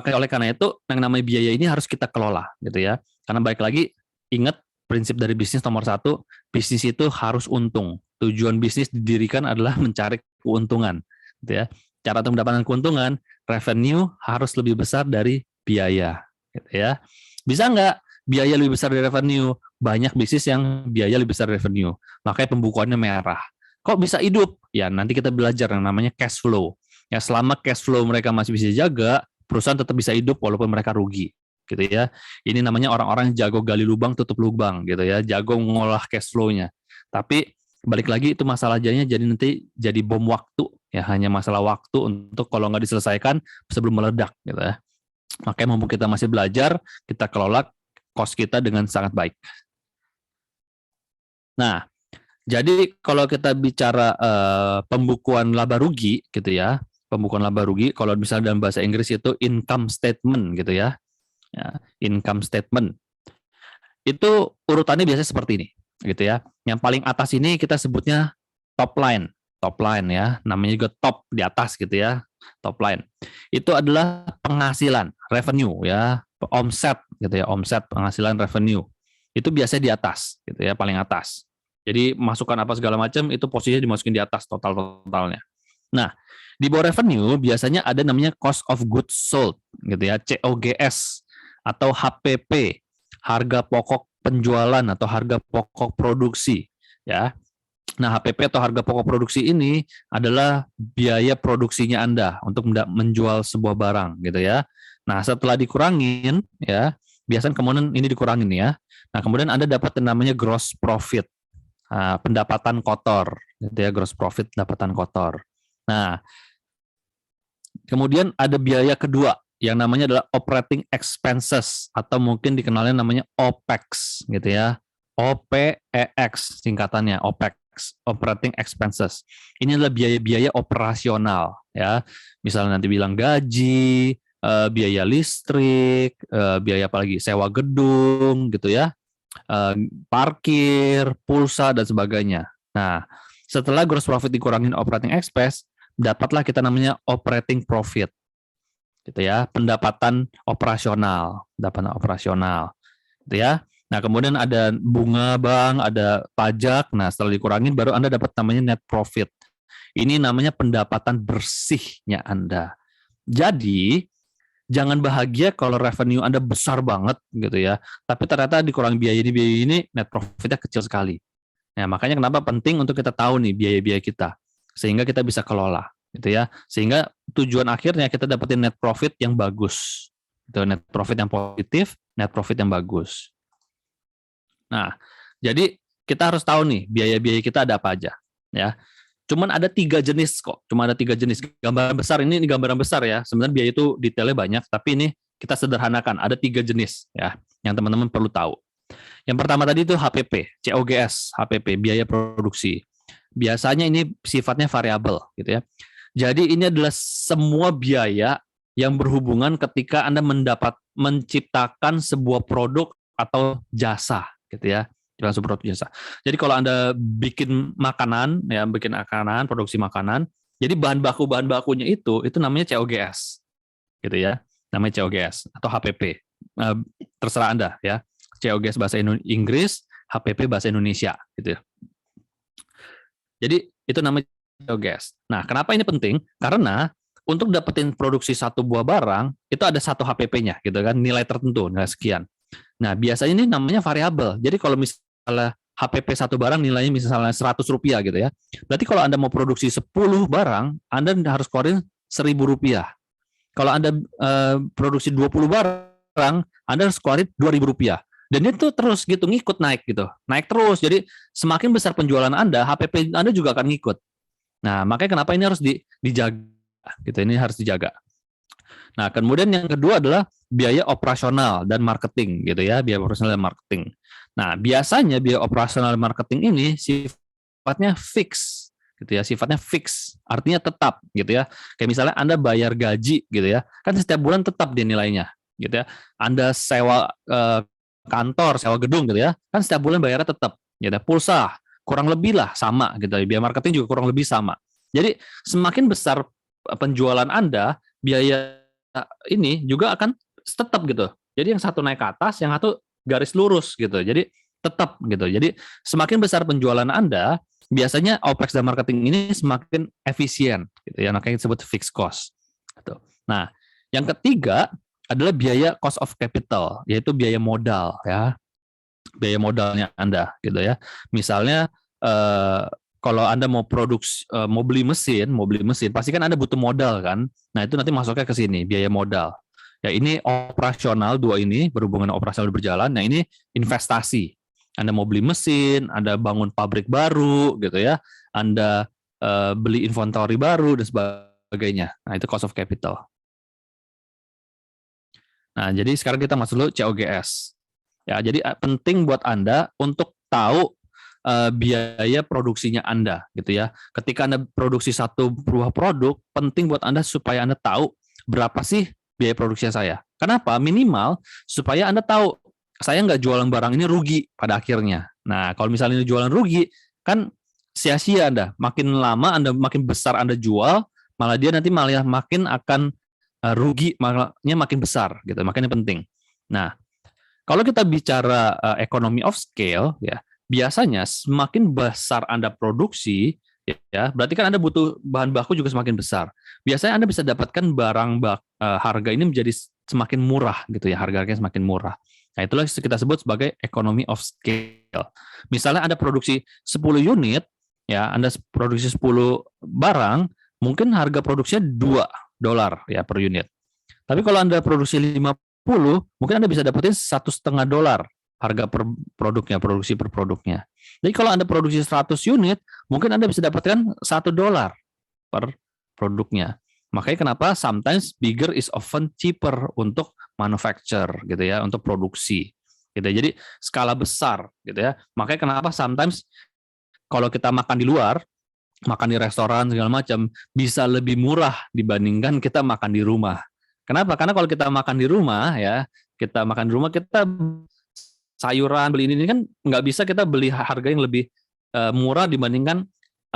oleh karena itu yang namanya biaya ini harus kita kelola, gitu ya. Karena balik lagi, ingat prinsip dari bisnis nomor 1, bisnis itu harus untung. Tujuan bisnis didirikan adalah mencari keuntungan, gitu ya. Cara untuk mendapatkan keuntungan, revenue harus lebih besar dari biaya, gitu ya. Bisa nggak biaya lebih besar dari revenue? Banyak bisnis yang biaya lebih besar dari revenue, makanya pembukuannya merah. Kok bisa hidup? Ya nanti kita belajar yang namanya cash flow. Ya selama cash flow mereka masih bisa jaga, perusahaan tetap bisa hidup walaupun mereka rugi, gitu ya. Ini namanya orang-orang jago gali lubang tutup lubang, gitu ya, jago mengolah cash flow-nya. Tapi balik lagi itu masalahnya jadi nanti jadi bom waktu, ya, hanya masalah waktu untuk kalau nggak diselesaikan sebelum meledak, gitu ya. Makanya mumpung kita masih belajar, kita kelola cost kita dengan sangat baik. Nah, jadi kalau kita bicara pembukuan laba rugi, gitu ya, pembukuan laba rugi, kalau misalnya dalam bahasa Inggris itu income statement, gitu ya, income statement. Itu urutannya biasanya seperti ini, gitu ya. Yang paling atas ini kita sebutnya top line ya, namanya juga top di atas, gitu ya, top line. Itu adalah penghasilan, revenue ya, omset, gitu ya, omset, penghasilan, revenue. Itu biasanya di atas, gitu ya, paling atas. Jadi masukan apa segala macam itu posisinya dimasukin di atas totalnya. Nah, di bawah revenue biasanya ada namanya cost of goods sold, gitu ya, COGS atau HPP, harga pokok penjualan atau harga pokok produksi, ya. Nah, HPP atau harga pokok produksi ini adalah biaya produksinya Anda untuk menjual sebuah barang, gitu ya. Nah, setelah dikurangin, ya, biasanya kemudian ini dikurangin ya. Nah, kemudian Anda dapat yang namanya gross profit, pendapatan kotor, gitu ya, gross profit pendapatan kotor. Nah, kemudian ada biaya kedua yang namanya adalah operating expenses atau mungkin dikenalnya namanya OPEX, gitu ya. OPEX singkatannya, OPEX, operating expenses. Ini adalah biaya-biaya operasional, ya. Misalnya nanti bilang gaji, biaya listrik, biaya apa lagi, sewa gedung, gitu ya, parkir, pulsa dan sebagainya. Nah, setelah gross profit dikurangin operating expense, dapatlah kita namanya operating profit, gitu ya, pendapatan operasional, gitu ya. Nah, kemudian ada bunga bank, ada pajak. Nah, setelah dikurangin baru Anda dapat namanya net profit. Ini namanya pendapatan bersihnya Anda. Jadi, jangan bahagia kalau revenue Anda besar banget gitu ya, tapi ternyata dikurangi biaya ini net profitnya kecil sekali. Nah, makanya kenapa penting untuk kita tahu nih biaya-biaya kita, sehingga kita bisa kelola, gitu ya. Sehingga tujuan akhirnya kita dapetin net profit yang bagus, gitu, net profit yang positif, net profit yang bagus. Nah, jadi kita harus tahu nih biaya-biaya kita ada apa aja, ya. Cuman ada 3 jenis kok, cuma ada 3 jenis. Gambaran besar ini gambaran besar ya. Sebenarnya biaya itu detailnya banyak, tapi ini kita sederhanakan. Ada 3 jenis ya, yang teman-teman perlu tahu. Yang pertama tadi itu HPP, COGS, HPP, biaya produksi. Biasanya ini sifatnya variabel gitu ya. Jadi ini adalah semua biaya yang berhubungan ketika Anda menciptakan sebuah produk atau jasa gitu ya. Langsung produk jasa. Jadi kalau Anda bikin makanan ya, bikin makanan, produksi makanan, jadi bahan bakunya itu namanya COGS. Gitu ya. Namanya COGS atau HPP. Terserah Anda ya. COGS bahasa Inggris, HPP bahasa Indonesia gitu ya. Jadi itu namanya COGS. Nah, kenapa ini penting? Karena untuk dapetin produksi satu buah barang itu ada satu HPP-nya gitu kan, nilai tertentu, nilai sekian. Nah, biasanya ini namanya variabel. Jadi kalau misalnya HPP satu barang nilainya misalnya Rp100 gitu ya. Berarti kalau Anda mau produksi 10 barang, Anda harus keluarin Rp1.000. Kalau Anda produksi 20 barang, Anda harus keluarin Rp2.000. Dan itu terus gitu ngikut naik gitu. Naik terus. Jadi semakin besar penjualan Anda, HPP Anda juga akan ngikut. Nah, makanya kenapa ini harus dijaga gitu. Ini harus dijaga. Nah, kemudian yang kedua adalah biaya operasional dan marketing gitu ya, biaya operasional dan marketing. Nah, biasanya biaya operasional dan marketing ini sifatnya fix gitu ya, sifatnya fix, artinya tetap gitu ya. Kayak misalnya Anda bayar gaji gitu ya, kan setiap bulan tetap dia nilainya gitu ya. Anda sewa kantor, sewa gedung gitu ya, kan setiap bulan bayarnya tetap gitu ya. Pulsa kurang lebih lah sama gitu, biaya marketing juga kurang lebih sama. Jadi semakin besar penjualan Anda, biaya ini juga akan tetap gitu. Jadi yang satu naik ke atas, yang satu garis lurus gitu. Jadi tetap gitu. Jadi semakin besar penjualan Anda, biasanya OPEX dan marketing ini semakin efisien gitu ya, makanya disebut fixed cost gitu. Nah, yang ketiga adalah biaya cost of capital, yaitu biaya modal ya. Biaya modalnya Anda gitu ya. Misalnya kalau Anda mau mau beli mesin, pasti kan Anda butuh modal kan. Nah, itu nanti masuknya ke sini, biaya modal. Ya, ini operasional, dua ini berhubungan operasional berjalan. Nah, ini investasi. Anda mau beli mesin, Anda bangun pabrik baru gitu ya. Anda beli inventory baru dan sebagainya. Nah, itu cost of capital. Nah, jadi sekarang kita masuk dulu COGS. Ya, jadi penting buat Anda untuk tahu biaya produksinya Anda, gitu ya. Ketika Anda produksi satu buah produk, penting buat Anda supaya Anda tahu berapa sih biaya produksinya saya. Kenapa? Minimal supaya Anda tahu saya nggak jualan barang ini rugi pada akhirnya. Nah, kalau misalnya jualan rugi, kan sia-sia Anda. Makin lama Anda makin besar Anda jual, malah dia nanti malah makin akan rugi, makanya makin besar gitu. Makanya penting. Nah, kalau kita bicara economy of scale ya, biasanya semakin besar Anda produksi ya, berarti kan Anda butuh bahan baku juga semakin besar. Biasanya Anda bisa dapatkan barang harga ini menjadi semakin murah gitu ya, harganya semakin murah. Nah, itulah kita sebut sebagai economy of scale. Misalnya Anda produksi 10 unit, ya, Anda produksi 10 barang, mungkin harga produksinya $2 ya per unit. Tapi kalau Anda produksi 50, mungkin Anda bisa dapetin $1,5 harga per produknya, produksi per produknya. Jadi kalau Anda produksi 100 unit, mungkin Anda bisa dapatkan $1 per produknya. Makanya kenapa sometimes bigger is often cheaper untuk manufacture gitu ya, untuk produksi. Gitu ya. Jadi skala besar gitu ya. Makanya kenapa sometimes kalau kita makan di luar, makan di restoran segala macam bisa lebih murah dibandingkan kita makan di rumah. Kenapa? Karena kalau kita makan di rumah ya, kita makan di rumah kita sayuran beli ini kan nggak bisa kita beli harga yang lebih murah dibandingkan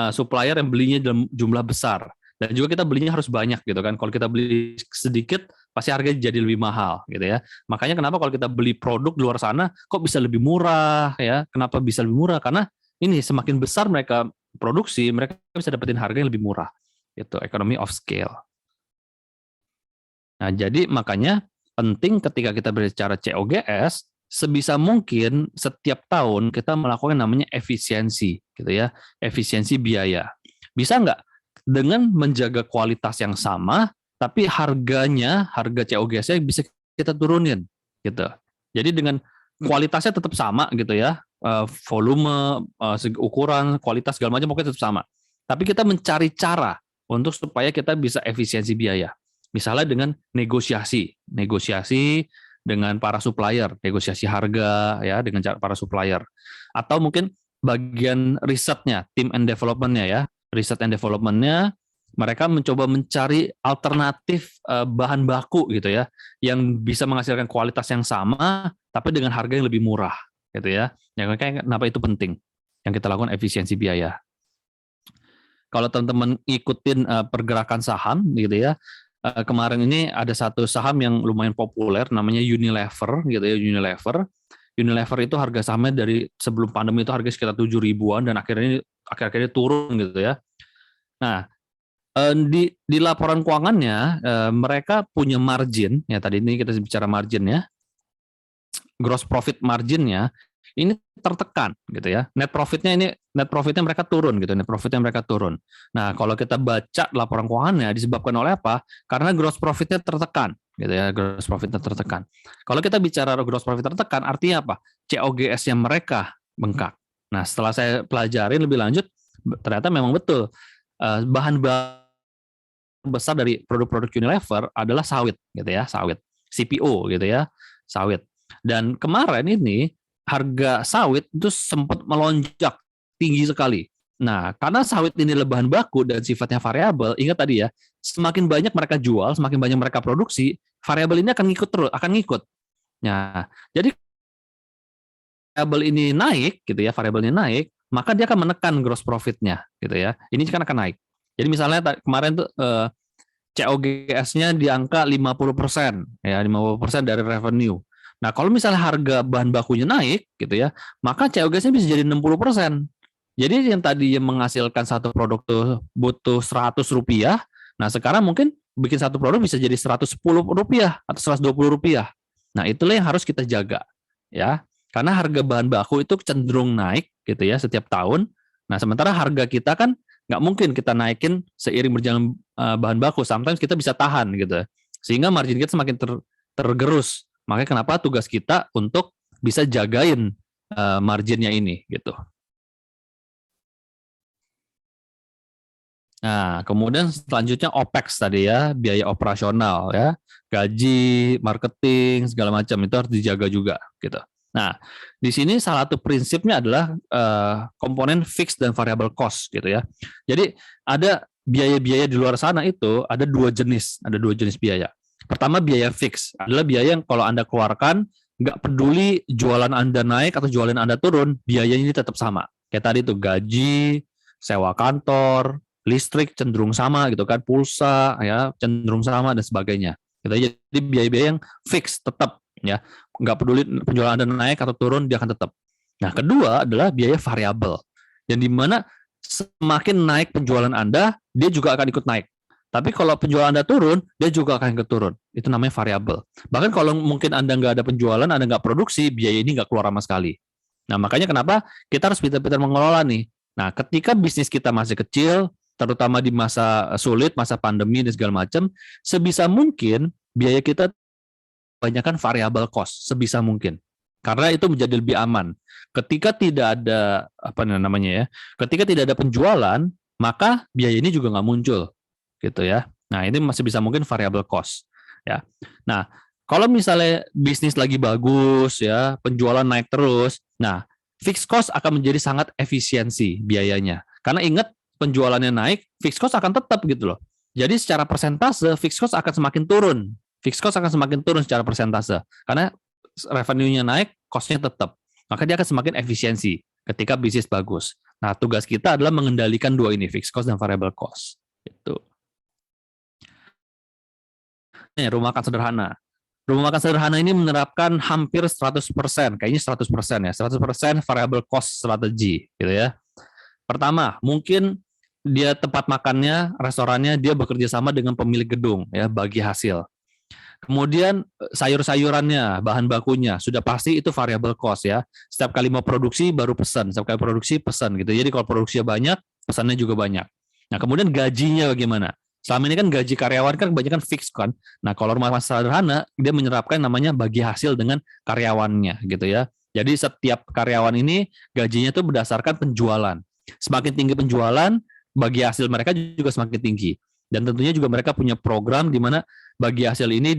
supplier yang belinya dalam jumlah besar. Dan juga kita belinya harus banyak gitu kan. Kalau kita beli sedikit, pasti harganya jadi lebih mahal gitu ya. Makanya kenapa kalau kita beli produk di luar sana, kok bisa lebih murah ya? Kenapa bisa lebih murah? Karena ini semakin besar mereka produksi, mereka bisa dapetin harga yang lebih murah. Itu economy of scale. Nah, jadi makanya penting ketika kita berbicara COGS, sebisa mungkin setiap tahun kita melakukan namanya efisiensi gitu ya, efisiensi biaya. Bisa nggak dengan menjaga kualitas yang sama, tapi harganya, harga COGS-nya bisa kita turunin, gitu. Jadi dengan kualitasnya tetap sama, gitu ya, volume, ukuran, kualitas segala macam pokoknya tetap sama. Tapi kita mencari cara untuk supaya kita bisa efisiensi biaya. Misalnya dengan negosiasi dengan para supplier, negosiasi harga ya dengan para supplier, atau mungkin bagian risetnya, team and development-nya ya. Riset and development-nya, mereka mencoba mencari alternatif bahan baku gitu ya, yang bisa menghasilkan kualitas yang sama, tapi dengan harga yang lebih murah gitu ya. Yang kenapa itu penting? Yang kita lakukan efisiensi biaya. Kalau teman-teman ikutin pergerakan saham gitu ya, kemarin ini ada satu saham yang lumayan populer, namanya Unilever gitu ya, Unilever. Unilever itu harga sahamnya dari sebelum pandemi itu harga sekitar 7 ribuan dan akhir-akhirnya turun gitu ya. Nah, di laporan keuangannya mereka punya margin ya, tadi ini kita bicara margin ya. Gross profit marginnya ini tertekan gitu ya. Net profitnya mereka turun gitu, net profitnya mereka turun. Nah, kalau kita baca laporan keuangannya disebabkan oleh apa? Karena gross profitnya tertekan gitu ya, gross profitnya tertekan. Kalau kita bicara gross profit tertekan, artinya apa? COGS-nya mereka bengkak. Nah, setelah saya pelajarin lebih lanjut, ternyata memang betul bahan besar dari produk-produk Unilever adalah sawit gitu ya, sawit, CPO gitu ya, sawit. Dan kemarin ini harga sawit itu sempat melonjak tinggi sekali. Nah, karena sawit ini adalah bahan baku dan sifatnya variabel, ingat tadi ya, semakin banyak mereka jual, semakin banyak mereka produksi, variabel ini akan ngikut terus, akan ngikut. Nah, jadi variabel ini naik, gitu ya, variabel ini naik, maka dia akan menekan gross profit-nya, gitu ya. Ini kan akan naik. Jadi misalnya kemarin tuh COGS-nya di angka 50%, ya 50% dari revenue. Nah, kalau misalnya harga bahan bakunya naik, gitu ya, maka COGS-nya bisa jadi 60%. Jadi yang tadi yang menghasilkan satu produk tuh butuh Rp100, nah sekarang mungkin bikin satu produk bisa jadi Rp110 atau Rp120. Nah, itulah yang harus kita jaga, ya. Karena harga bahan baku itu cenderung naik, gitu ya, setiap tahun. Nah, sementara harga kita kan nggak mungkin kita naikin seiring berjalan bahan baku. Sometimes kita bisa tahan, gitu. Sehingga margin kita semakin tergerus. Makanya kenapa tugas kita untuk bisa jagain marginnya ini, gitu. Nah, kemudian selanjutnya OPEX tadi ya, biaya operasional ya, gaji, marketing, segala macam itu harus dijaga juga gitu. Nah, di sini salah satu prinsipnya adalah komponen fixed dan variable cost gitu ya. Jadi ada biaya-biaya di luar sana itu ada dua jenis biaya. Pertama biaya fix adalah biaya yang kalau Anda keluarkan nggak peduli jualan Anda naik atau jualan Anda turun, biayanya ini tetap sama. Kayak tadi tuh gaji, sewa kantor, listrik cenderung sama gitu kan, pulsa ya cenderung sama dan sebagainya. Gitu. Jadi biaya-biaya yang fix tetap ya, nggak peduli penjualan Anda naik atau turun dia akan tetap. Nah, kedua adalah biaya variabel, yang dimana semakin naik penjualan Anda, dia juga akan ikut naik. Tapi kalau penjualan Anda turun, dia juga akan turun. Itu namanya variabel. Bahkan kalau mungkin Anda nggak ada penjualan, Anda nggak produksi, biaya ini nggak keluar sama sekali. Nah, makanya kenapa kita harus pintar-pintar mengelola nih. Nah, ketika bisnis kita masih kecil, terutama di masa sulit, masa pandemi dan segala macam, sebisa mungkin biaya kita banyakkan variabel cost, sebisa mungkin. Karena itu menjadi lebih aman. Ketika tidak ada ketika tidak ada penjualan, maka biaya ini juga nggak muncul, gitu ya. Nah, ini masih bisa mungkin variabel cost, ya. Nah, kalau misalnya bisnis lagi bagus, ya, penjualan naik terus, nah, fixed cost akan menjadi sangat efisiensi biayanya. Karena ingat, penjualannya naik, fixed cost akan tetap gitu loh. Jadi secara persentase, fixed cost akan semakin turun. Fixed cost akan semakin turun secara persentase. Karena revenue-nya naik, cost-nya tetap. Maka dia akan semakin efisiensi ketika bisnis bagus. Nah, tugas kita adalah mengendalikan dua ini, fixed cost dan variable cost. Itu. Rumah makan sederhana. Rumah makan sederhana ini menerapkan hampir 100%, kayaknya 100% ya, 100% variable cost strategi, gitu ya. Pertama, mungkin dia tempat makannya, restorannya, dia bekerja sama dengan pemilik gedung, ya, bagi hasil. Kemudian sayur-sayurannya, bahan bakunya, sudah pasti itu variable cost ya. Setiap kali mau produksi baru pesan, setiap kali produksi pesan gitu. Jadi kalau produksinya banyak, pesannya juga banyak. Nah, kemudian gajinya bagaimana? Selama ini kan gaji karyawan kan kebanyakan fix kan. Nah, kalau rumah makan sederhana, dia menerapkan namanya bagi hasil dengan karyawannya gitu ya. Jadi setiap karyawan ini gajinya itu berdasarkan penjualan. Semakin tinggi penjualan, bagi hasil mereka juga semakin tinggi. Dan tentunya juga mereka punya program di mana bagi hasil ini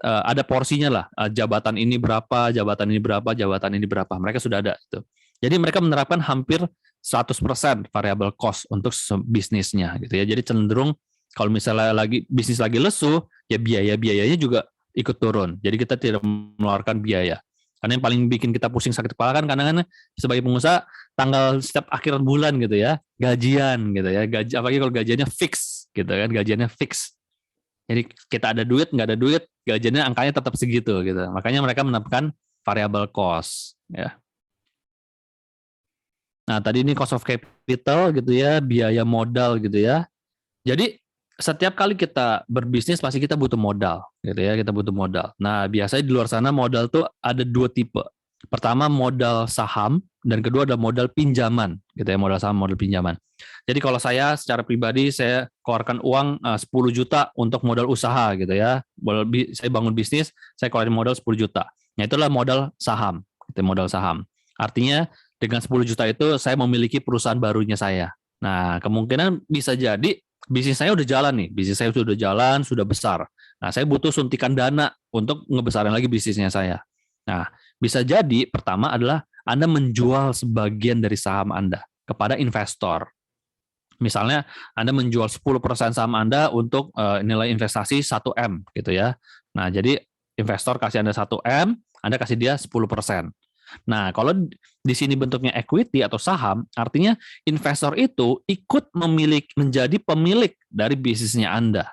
ada porsinya lah, jabatan ini berapa, jabatan ini berapa, jabatan ini berapa. Mereka sudah ada itu. Jadi mereka menerapkan hampir 100% variable cost untuk bisnisnya gitu ya. Jadi cenderung kalau misalnya bisnis lagi lesu, ya biayanya juga ikut turun. Jadi kita tidak mengeluarkan biaya. Karena yang paling bikin kita pusing sakit kepala kan kadang-kadang sebagai pengusaha tanggal setiap akhir bulan gitu ya, gajian gitu ya, apalagi kalau gajiannya fix gitu kan, gajiannya fix. Jadi kita ada duit, nggak ada duit, gajiannya angkanya tetap segitu gitu. Makanya mereka menerapkan variable cost ya. Nah, tadi ini cost of capital gitu ya, biaya modal gitu ya. Jadi setiap kali kita berbisnis pasti kita butuh modal gitu ya, kita butuh modal. Nah, biasanya di luar sana modal tuh ada dua tipe. Pertama modal saham dan kedua ada modal pinjaman gitu ya, modal saham, modal pinjaman. Jadi kalau saya secara pribadi saya keluarkan uang 10 juta untuk modal usaha gitu ya. Saya bangun bisnis, saya keluarin modal 10 juta. Nah, itulah modal saham, gitu, modal saham. Artinya dengan 10 juta itu saya memiliki perusahaan barunya saya. Nah, kemungkinan bisa jadi bisnis saya udah jalan nih, bisnis saya sudah jalan, sudah besar. Nah, saya butuh suntikan dana untuk ngebesarin lagi bisnisnya saya. Nah, bisa jadi pertama adalah Anda menjual sebagian dari saham Anda kepada investor. Misalnya Anda menjual 10% saham Anda untuk nilai investasi 1M gitu ya. Nah, jadi investor kasih Anda 1M, Anda kasih dia 10%. Nah, kalau di sini bentuknya equity atau saham, artinya investor itu ikut menjadi pemilik dari bisnisnya Anda.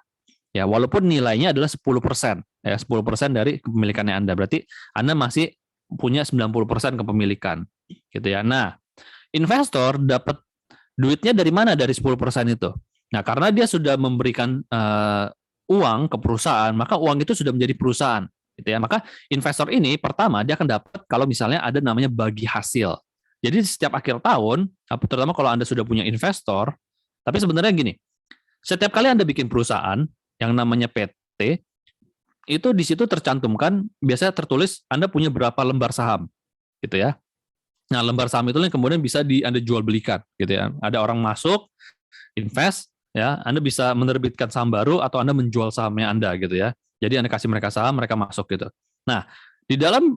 Ya, walaupun nilainya adalah 10%, ya 10% dari kepemilikannya Anda. Berarti Anda masih punya 90% kepemilikan, gitu ya. Nah, investor dapat duitnya dari mana dari 10% itu? Nah, karena dia sudah memberikan uang ke perusahaan, maka uang itu sudah menjadi perusahaan. Gitu ya. Maka investor ini pertama dia akan dapat kalau misalnya ada namanya bagi hasil. Jadi setiap akhir tahun, terutama kalau Anda sudah punya investor, tapi sebenarnya gini, setiap kali Anda bikin perusahaan yang namanya PT, itu di situ tercantumkan, biasanya tertulis Anda punya berapa lembar saham, gitu ya. Nah, lembar saham itu yang kemudian bisa Anda jual belikan, gitu ya. Ada orang masuk, invest, ya, Anda bisa menerbitkan saham baru atau Anda menjual sahamnya Anda, gitu ya. Jadi Anda kasih mereka saham, mereka masuk gitu. Nah, di dalam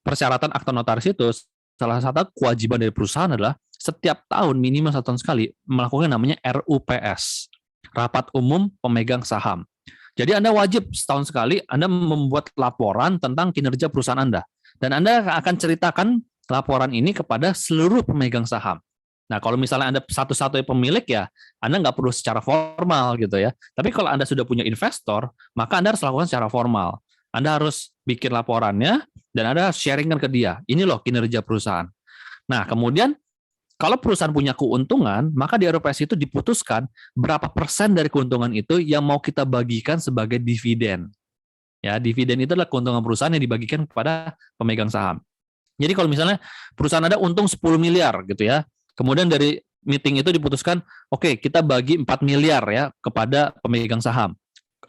persyaratan akta notaris itu, salah satu kewajiban dari perusahaan adalah setiap tahun minimal 1 tahun sekali melakukan namanya RUPS, Rapat Umum Pemegang Saham. Jadi Anda wajib setahun sekali Anda membuat laporan tentang kinerja perusahaan Anda. Dan Anda akan ceritakan laporan ini kepada seluruh pemegang saham. Nah, kalau misalnya Anda satu-satunya pemilik ya, Anda nggak perlu secara formal gitu ya. Tapi kalau Anda sudah punya investor, maka Anda harus lakukan secara formal. Anda harus bikin laporannya, dan Anda harus sharingkan ke dia. Ini loh kinerja perusahaan. Nah, kemudian Kalau perusahaan punya keuntungan, maka di RPS itu diputuskan berapa persen dari keuntungan itu yang mau kita bagikan sebagai dividen. Ya, dividen itu adalah keuntungan perusahaan yang dibagikan kepada pemegang saham. Jadi kalau misalnya perusahaan ada untung 10 miliar gitu ya, kemudian dari meeting itu diputuskan, oke, kita bagi 4 miliar ya kepada pemegang saham.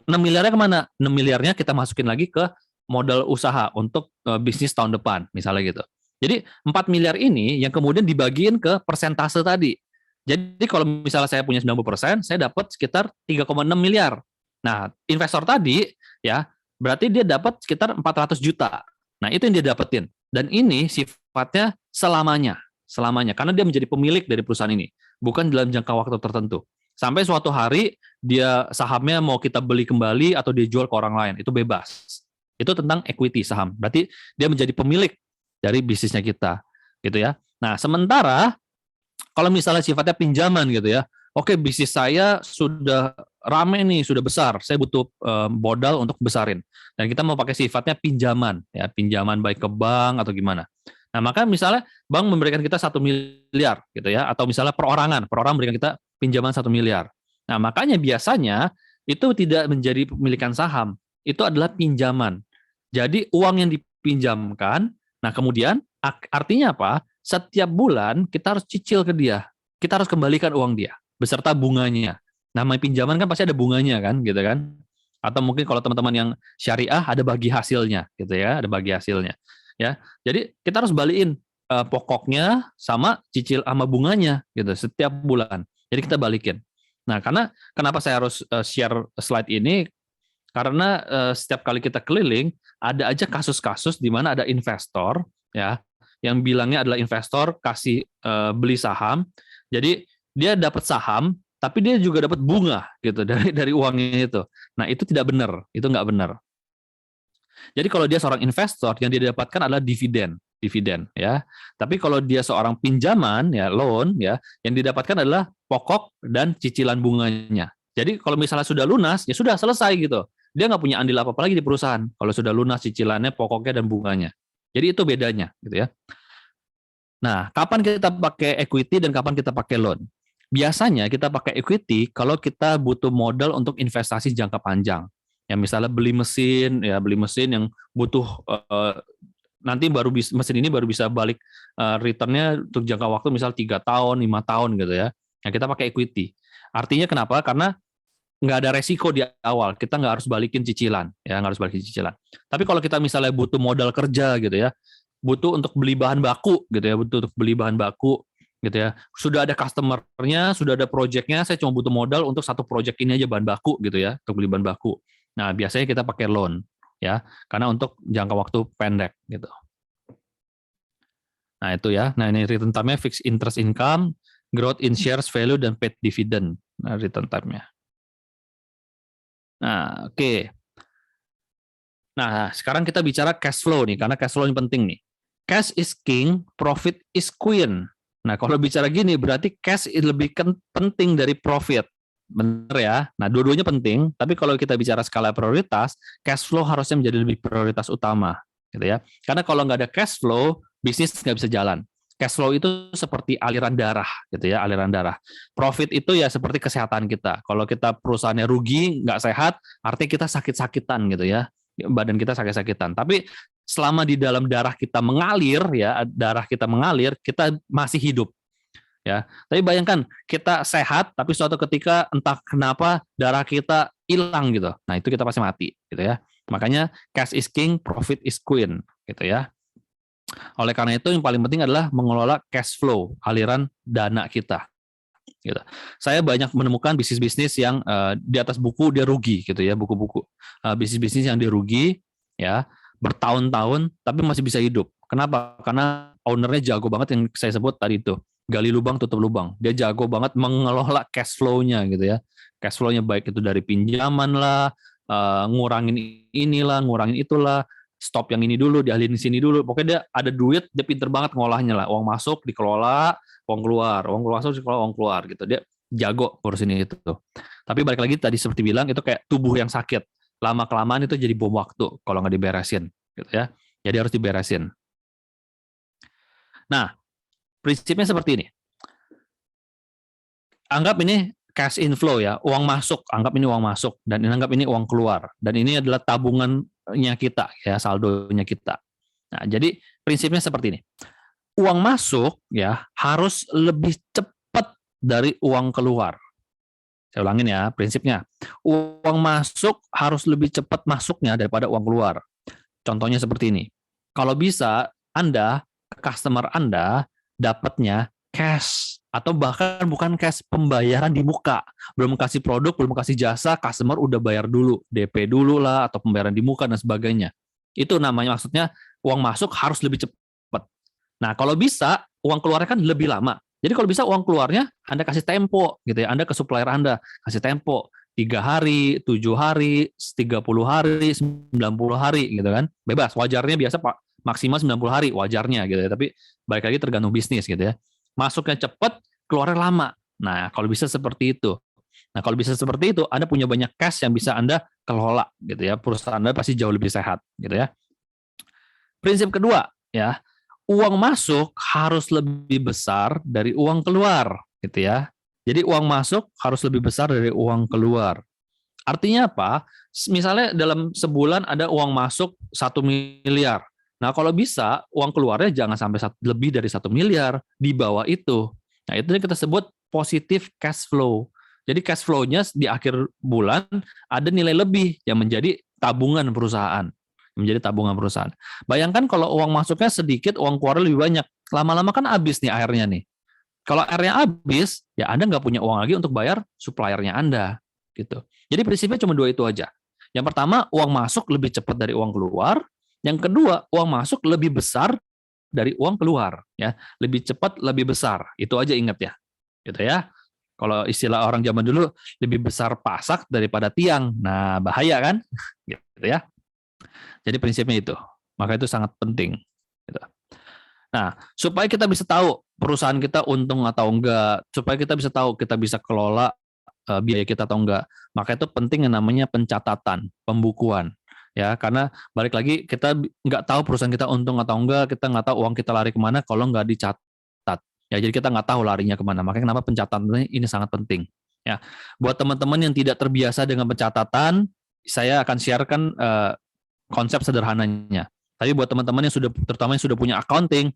6 miliarnya kemana? 6 miliarnya kita masukin lagi ke modal usaha untuk bisnis tahun depan, misalnya gitu. Jadi 4 miliar ini yang kemudian dibagiin ke persentase tadi. Jadi kalau misalnya saya punya 90%, saya dapat sekitar 3,6 miliar. Nah, investor tadi ya, berarti dia dapat sekitar 400 juta. Nah, itu yang dia dapetin. Dan ini sifatnya selamanya. Selamanya. Karena dia menjadi pemilik dari perusahaan ini. Bukan dalam jangka waktu tertentu. Sampai suatu hari, dia sahamnya mau kita beli kembali atau dia jual ke orang lain. Itu bebas. Itu tentang equity saham. Berarti dia menjadi pemilik dari bisnisnya kita. Gitu ya. Nah, sementara kalau misalnya sifatnya pinjaman gitu ya. Oke, bisnis saya sudah rame nih, sudah besar. Saya butuh modal untuk besarin. Dan kita mau pakai sifatnya pinjaman, ya pinjaman baik ke bank atau gimana. Nah, maka misalnya bank memberikan kita 1 miliar gitu ya, atau misalnya perorangan memberikan kita pinjaman 1 miliar. Nah, makanya biasanya itu tidak menjadi pemilikan saham, itu adalah pinjaman. Jadi uang yang dipinjamkan, nah kemudian artinya apa? Setiap bulan kita harus cicil ke dia, kita harus kembalikan uang dia beserta bunganya. Namanya pinjaman kan pasti ada bunganya kan, gitu kan? Atau mungkin kalau teman-teman yang syariah ada bagi hasilnya, gitu ya, ada bagi hasilnya, ya. Jadi kita harus balikin pokoknya sama cicil sama bunganya, gitu, setiap bulan. Jadi kita balikin. Nah, karena kenapa saya harus share slide ini? Karena setiap kali kita keliling ada aja kasus-kasus di mana ada investor, ya, yang bilangnya adalah investor kasih beli saham. Jadi dia dapat saham, tapi dia juga dapat bunga gitu dari uangnya itu. Nah, itu tidak benar, itu nggak benar. Jadi kalau dia seorang investor, yang dia dapatkan adalah dividen ya. Tapi kalau dia seorang pinjaman ya, loan ya, yang didapatkan adalah pokok dan cicilan bunganya. Jadi kalau misalnya sudah lunas, ya sudah selesai gitu. Dia nggak punya andil apa-apa lagi di perusahaan. Kalau sudah lunas cicilannya, pokoknya dan bunganya. Jadi itu bedanya gitu ya. Nah, kapan kita pakai equity dan kapan kita pakai loan? Biasanya kita pakai equity kalau kita butuh modal untuk investasi jangka panjang. Ya misalnya beli mesin yang butuh nanti mesin ini baru bisa balik returnnya untuk jangka waktu misal 3 tahun, 5 tahun gitu ya. Nah, kita pakai equity. Artinya kenapa? Karena nggak ada resiko di awal. Kita nggak harus balikin cicilan, ya nggak harus balikin cicilan. Tapi kalau kita misalnya butuh modal kerja gitu ya, butuh untuk beli bahan baku gitu ya, butuh untuk beli bahan baku gitu ya. Sudah ada customer-nya, sudah ada project-nya, saya cuma butuh modal untuk satu project ini aja bahan baku gitu ya, untuk beli bahan baku. Nah, biasanya kita pakai loan ya, karena untuk jangka waktu pendek gitu. Nah, itu ya. Nah, ini return time-nya fixed interest income, growth in shares value dan paid dividend. Nah, return time-nya. Nah, oke. Nah, sekarang kita bicara cash flow nih, karena cash flow ini penting nih. Cash is king, profit is queen. Nah, kalau bicara gini, berarti cash lebih penting dari profit. Benar ya? Nah, dua-duanya penting, tapi kalau kita bicara skala prioritas, cash flow harusnya menjadi lebih prioritas utama. Gitu ya. Karena kalau nggak ada cash flow, bisnis nggak bisa jalan. Cash flow itu seperti aliran darah, gitu ya, aliran darah. Profit itu ya seperti kesehatan kita. Kalau kita perusahaannya rugi, nggak sehat, artinya kita sakit-sakitan gitu ya. Badan kita sakit-sakitan. Tapi selama di dalam darah kita mengalir ya, darah kita mengalir, kita masih hidup. Ya. Tapi bayangkan kita sehat tapi suatu ketika entah kenapa darah kita hilang gitu. Nah, itu kita pasti mati gitu ya. Makanya cash is king, profit is queen gitu ya. Oleh karena itu yang paling penting adalah mengelola cash flow, aliran dana kita. Gitu. Saya banyak menemukan bisnis-bisnis yang di atas buku dia rugi gitu ya, buku-buku bisnis-bisnis yang dia rugi ya bertahun-tahun tapi masih bisa hidup. Kenapa? Karena ownernya jago banget yang saya sebut tadi itu, gali lubang tutup lubang. Dia jago banget mengelola cash flow-nya gitu ya. Cash flow-nya baik itu dari pinjaman lah, ngurangin inilah, ngurangin itulah, stop yang ini dulu, dialihin sini dulu. Pokoknya dia ada duit, dia pinter banget ngolahnya lah. Uang masuk dikelola, uang keluar masuk dikelola, uang keluar gitu. Dia jago ngurusin itu tuh. Tapi balik lagi tadi seperti bilang itu kayak tubuh yang sakit. Lama kelamaan itu jadi bom waktu kalau nggak diberesin gitu ya. Jadi harus diberesin. Nah, prinsipnya seperti ini. anggap ini cash inflow ya, uang masuk, anggap ini uang masuk, dan anggap ini uang keluar, dan ini adalah tabungannya kita ya, saldonya kita. Nah, jadi prinsipnya seperti ini. Uang masuk ya harus lebih cepat dari uang keluar. Saya ulangin ya, prinsipnya. Uang masuk harus lebih cepat masuknya daripada uang keluar. Contohnya seperti ini. Kalau bisa, Anda, customer Anda, dapatnya cash. Atau bahkan bukan cash, pembayaran di muka. Belum kasih produk, belum kasih jasa, customer udah bayar dulu. DP dulu lah, atau pembayaran di muka, dan sebagainya. Itu namanya, maksudnya, uang masuk harus lebih cepat. Nah, kalau bisa, uang keluarnya kan lebih lama. Jadi kalau bisa uang keluarnya Anda kasih tempo gitu ya. Anda ke supplier Anda kasih tempo 3 hari, 7 hari, 30 hari, 90 hari gitu kan. Bebas, wajarnya biasa Pak maksimal 90 hari wajarnya gitu ya. Tapi balik lagi tergantung bisnis gitu ya. Masuknya cepat, keluarnya lama. Nah, kalau bisa seperti itu. Nah, kalau bisa seperti itu, Anda punya banyak cash yang bisa Anda kelola gitu ya. Perusahaan Anda pasti jauh lebih sehat gitu ya. Prinsip kedua ya, uang masuk harus lebih besar dari uang keluar, gitu ya. Jadi uang masuk harus lebih besar dari uang keluar. Artinya apa? Misalnya dalam sebulan ada uang masuk 1 miliar. Nah, kalau bisa uang keluarnya jangan sampai lebih dari 1 miliar, di bawah itu. Nah, itu yang kita sebut positif cash flow. Jadi cash flow-nya di akhir bulan ada nilai lebih yang menjadi tabungan perusahaan. Menjadi tabungan perusahaan. Bayangkan kalau uang masuknya sedikit, uang keluar lebih banyak. Lama-lama kan habis nih airnya nih. Kalau airnya habis, ya Anda nggak punya uang lagi untuk bayar suppliernya Anda. Gitu. Jadi prinsipnya cuma dua itu aja. Yang pertama, uang masuk lebih cepat dari uang keluar. Yang kedua, uang masuk lebih besar dari uang keluar. Ya, lebih cepat, lebih besar. Itu aja ingat ya. Gitu ya. Kalau istilah orang zaman dulu, lebih besar pasak daripada tiang. Nah, bahaya kan? Gitu ya. Jadi prinsipnya itu. Maka itu sangat penting. Gitu. Nah, supaya kita bisa tahu perusahaan kita untung atau enggak, supaya kita bisa tahu kita bisa kelola biaya kita atau enggak, maka itu penting yang namanya pencatatan, pembukuan. Ya, karena balik lagi kita nggak tahu perusahaan kita untung atau enggak, kita nggak tahu uang kita lari kemana kalau nggak dicatat. Ya, jadi kita nggak tahu larinya kemana. Makanya kenapa pencatatan ini sangat penting. Ya, buat teman-teman yang tidak terbiasa dengan pencatatan, saya akan sharekan konsep sederhananya. Tapi buat teman-teman yang sudah, terutama yang sudah punya accounting,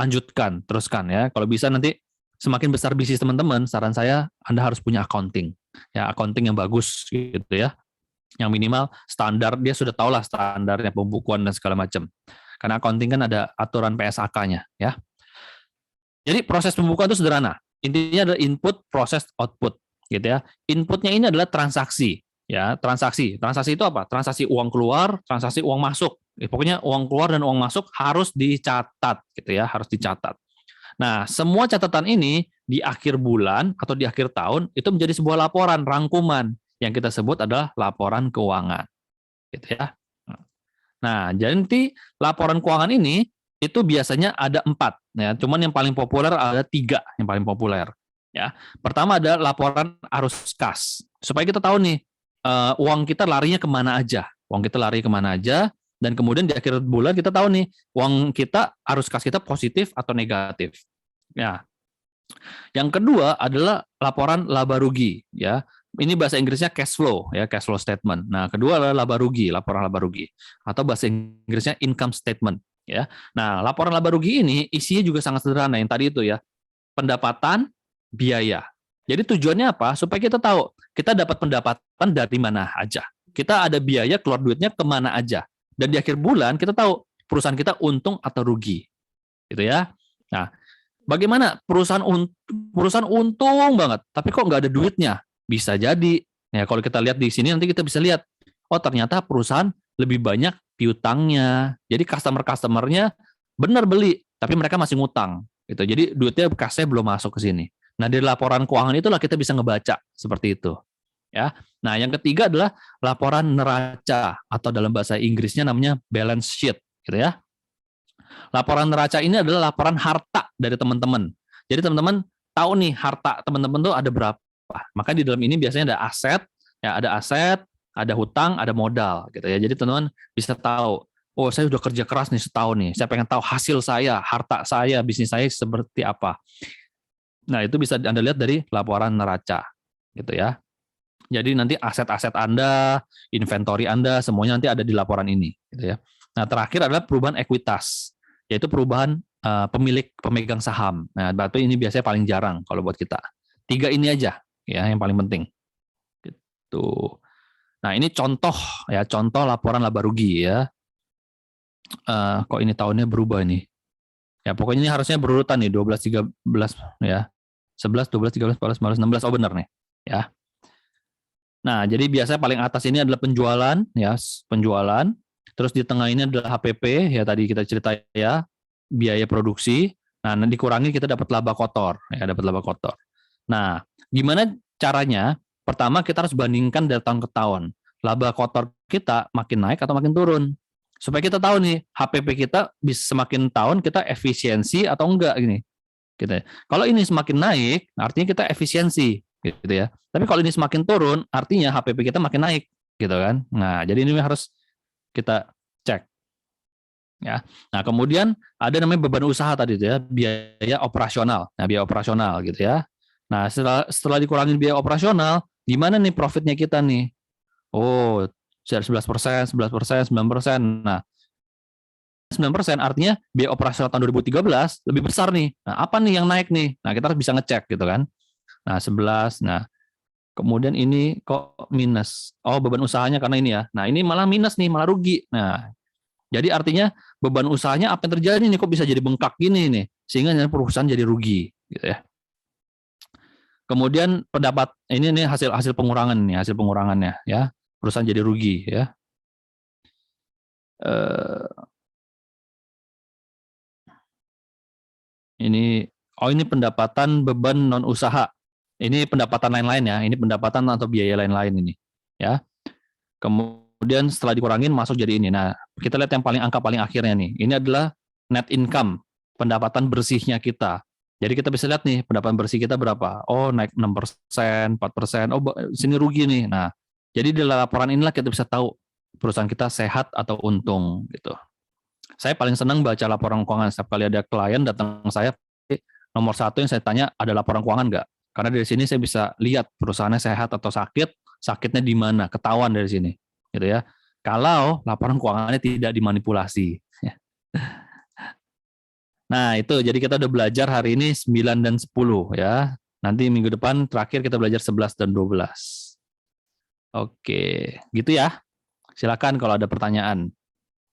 lanjutkan, teruskan ya. Kalau bisa nanti semakin besar bisnis teman-teman, saran saya Anda harus punya accounting. Ya, accounting yang bagus gitu ya. Yang minimal standar, dia sudah tahu lah standarnya pembukuan dan segala macam. Karena accounting kan ada aturan PSAK-nya ya. Jadi proses pembukuan itu sederhana. Intinya adalah input, proses, output gitu ya. Inputnya ini adalah transaksi. Ya, transaksi. Transaksi itu apa? Transaksi uang keluar, transaksi uang masuk. Pokoknya uang keluar dan uang masuk harus dicatat gitu ya, harus dicatat. Nah, semua catatan ini di akhir bulan atau di akhir tahun itu menjadi sebuah laporan rangkuman yang kita sebut adalah laporan keuangan. Gitu ya. Nah, jadi nanti laporan keuangan ini itu biasanya ada 4 ya. Cuman yang paling populer ada 3 yang paling populer ya. Pertama ada laporan arus kas. Supaya kita tahu nih uang kita larinya kemana aja. Uang kita lari kemana aja, dan kemudian di akhir bulan kita tahu nih, uang kita, arus kas kita positif atau negatif. Ya. Yang kedua adalah laporan laba rugi. Ya. Ini bahasa Inggrisnya cash flow, ya, cash flow statement. Nah, kedua adalah laba rugi, laporan laba rugi. Atau bahasa Inggrisnya income statement. Ya. Nah, laporan laba rugi ini isinya juga sangat sederhana, yang tadi itu ya, pendapatan, biaya. Jadi tujuannya apa? Supaya kita tahu kita dapat pendapatan dari mana aja. Kita ada biaya keluar duitnya kemana aja. Dan di akhir bulan kita tahu perusahaan kita untung atau rugi. Gitu ya. Nah, bagaimana perusahaan untung banget, tapi kok nggak ada duitnya? Bisa jadi. Ya, kalau kita lihat di sini nanti kita bisa lihat, oh ternyata perusahaan lebih banyak piutangnya. Jadi customer-customernya benar beli, tapi mereka masih ngutang. Gitu. Jadi duitnya kasnya belum masuk ke sini. Nah, dari laporan keuangan itulah kita bisa ngebaca seperti itu. Ya. Nah, yang ketiga adalah laporan neraca atau dalam bahasa Inggrisnya namanya balance sheet, gitu ya. Laporan neraca ini adalah laporan harta dari teman-teman. Jadi teman-teman tahu nih harta teman-teman tuh ada berapa. Maka di dalam ini biasanya ada aset, ada hutang, ada modal, gitu ya. Jadi teman-teman bisa tahu, oh saya udah kerja keras nih setahun nih, saya pengen tahu hasil saya, harta saya, bisnis saya seperti apa. Nah, itu bisa Anda lihat dari laporan neraca, gitu ya. Jadi nanti aset-aset Anda, inventory Anda, semuanya nanti ada di laporan ini, gitu ya. Nah, terakhir adalah perubahan ekuitas, yaitu perubahan pemegang saham. Nah, berarti ini biasanya paling jarang kalau buat kita. 3 ini aja ya yang paling penting. Gitu. Nah, ini contoh ya, contoh laporan laba rugi ya. Kok ini tahunnya berubah nih. Ya, pokoknya ini harusnya berurutan nih 12 13 ya. 11 12 13 14 15 16 oh benar nih ya. Nah, jadi biasanya paling atas ini adalah penjualan ya, penjualan. Terus di tengah ini adalah HPP ya tadi kita cerita ya, biaya produksi. Nah, dikurangi kita dapat laba kotor ya, dapat laba kotor. Nah, gimana caranya? Pertama kita harus bandingkan dari tahun ke tahun. Laba kotor kita makin naik atau makin turun. Supaya kita tahu nih, HPP kita bisa semakin tahun kita efisiensi atau enggak gini. Gitu ya. Kalau ini semakin naik, artinya kita efisiensi gitu ya. Tapi kalau ini semakin turun, artinya HPP kita makin naik gitu kan. Nah, jadi ini harus kita cek ya. Nah, kemudian ada namanya beban usaha tadi ya, biaya operasional. Nah, biaya operasional gitu ya. Nah, setelah dikurangin biaya operasional, gimana nih profitnya kita nih? Oh, 11%, 11%, 9%. Nah, 9% artinya biaya operasional tahun 2013 lebih besar nih. Nah, apa nih yang naik nih? Nah, kita harus bisa ngecek gitu kan. Nah, 11. Nah, kemudian ini kok minus. Oh, beban usahanya karena ini ya. Nah, ini malah minus nih, malah rugi. Nah, jadi artinya beban usahanya apa yang terjadi nih kok bisa jadi bengkak gini nih. Sehingga perusahaan jadi rugi gitu ya. Kemudian pendapat ini nih hasil pengurangan nih, hasil pengurangannya ya. Perusahaan jadi rugi ya. Ini pendapatan beban non usaha. Ini pendapatan lain-lain ya. Ini pendapatan atau biaya lain-lain ini ya. Kemudian setelah dikurangin masuk jadi ini. Nah, kita lihat yang angka paling akhirnya nih. Ini adalah net income, pendapatan bersihnya kita. Jadi kita bisa lihat nih pendapatan bersih kita berapa. Oh, naik 6%, 4%. Oh, sini rugi nih. Nah, jadi di laporan inilah kita bisa tahu perusahaan kita sehat atau untung gitu. Saya paling senang baca laporan keuangan. Setiap kali ada klien datang saya, nomor satu yang saya tanya, ada laporan keuangan nggak? Karena dari sini saya bisa lihat perusahaannya sehat atau sakit, sakitnya di mana, ketahuan dari sini, gitu ya. Kalau laporan keuangannya tidak dimanipulasi. Nah, itu jadi kita udah belajar hari ini 9 dan 10 ya. Nanti minggu depan terakhir kita belajar 11 dan 12. Oke, gitu ya. Silakan kalau ada pertanyaan.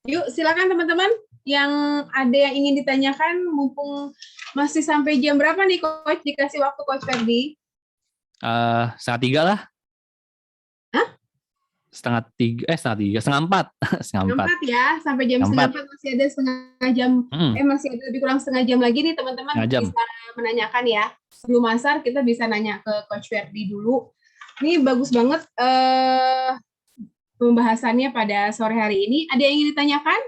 Yuk, silakan teman-teman yang ada yang ingin ditanyakan, mumpung masih sampai jam berapa nih Coach? Dikasih waktu Coach Ferdi? 2:30 lah. Hah? 3:30, 4. Setengah 4 ya, sampai jam 4 masih ada setengah jam, masih ada lebih kurang setengah jam lagi nih teman-teman bisa menanyakan ya. Sebelum asar kita bisa nanya ke Coach Ferdi dulu. Ini bagus banget pembahasannya pada sore hari ini. Ada yang ingin ditanyakan?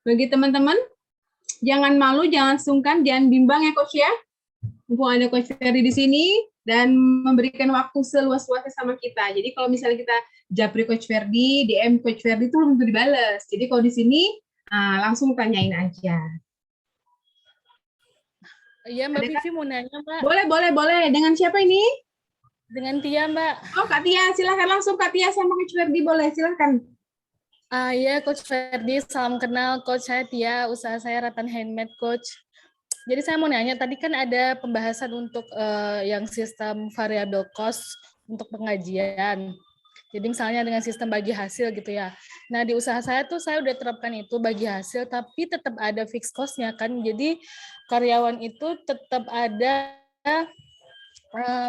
Bagi teman-teman, jangan malu, jangan sungkan, jangan bimbang ya Coach ya. Mumpung ada Coach Ferdi di sini dan memberikan waktu seluas-luasnya sama kita. Jadi kalau misalnya kita japri Coach Ferdi, DM Coach Ferdi itu belum tentu dibales. Jadi kalau di sini langsung tanyain aja. Iya Mbak Vivi mau nanya Mbak. Boleh. Dengan siapa ini? Dengan Tia Mbak. Oh Kak Tia, silahkan langsung Kak Tia sama Coach Ferdi boleh, silahkan. Iya Coach Ferdi, salam kenal Coach, saya Tia, usaha saya Rattan Handmade Coach. Jadi saya mau nanya, tadi kan ada pembahasan untuk yang sistem variable cost untuk pengajian. Jadi misalnya dengan sistem bagi hasil gitu ya. Nah di usaha saya tuh saya udah terapkan itu bagi hasil, tapi tetap ada fixed cost-nya kan. Jadi karyawan itu tetap ada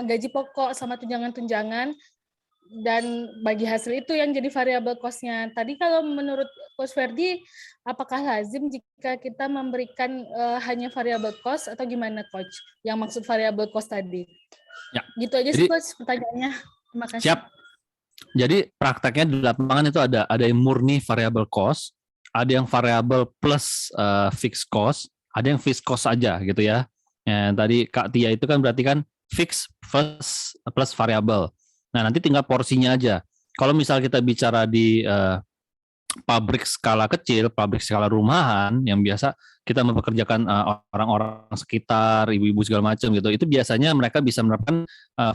gaji pokok sama tunjangan-tunjangan, dan bagi hasil itu yang jadi variable cost-nya. Tadi kalau menurut Coach Ferdi, apakah lazim jika kita memberikan hanya variable cost atau gimana Coach? Yang maksud variable cost tadi. Ya. Gitu aja sih Coach pertanyaannya. Terima kasih. Siap. Jadi prakteknya di lapangan itu ada yang murni variable cost, ada yang variable plus fixed cost, ada yang fixed cost aja gitu ya. Tadi Kak Tia itu kan berarti kan fixed plus variable. Nah, nanti tinggal porsinya aja. Kalau misal kita bicara di pabrik skala kecil, pabrik skala rumahan yang biasa kita mempekerjakan orang-orang sekitar, ibu-ibu segala macam gitu, itu biasanya mereka bisa menerapkan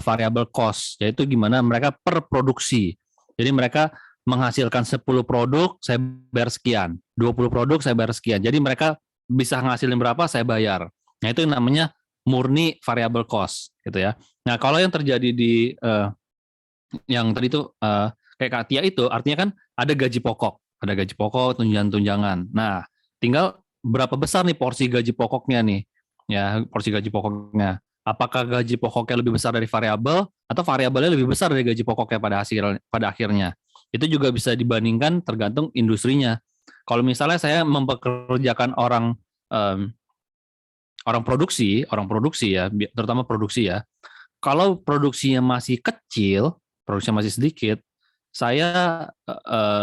variable cost, yaitu gimana mereka per produksi. Jadi mereka menghasilkan 10 produk, saya bayar sekian, 20 produk, saya bayar sekian. Jadi mereka bisa ngasilin berapa, saya bayar. Nah itu yang namanya murni variable cost gitu ya. Nah kalau yang terjadi di yang tadi itu kayak Kak Tia itu artinya kan ada gaji pokok, tunjangan-tunjangan. Nah, tinggal berapa besar nih porsi gaji pokoknya nih? Ya, porsi gaji pokoknya. Apakah gaji pokoknya lebih besar dari variabel atau variabelnya lebih besar dari gaji pokoknya pada akhirnya? Itu juga bisa dibandingkan tergantung industrinya. Kalau misalnya saya mempekerjakan orang produksi ya, terutama produksi ya. Kalau produksinya masih kecil, produksinya masih sedikit, saya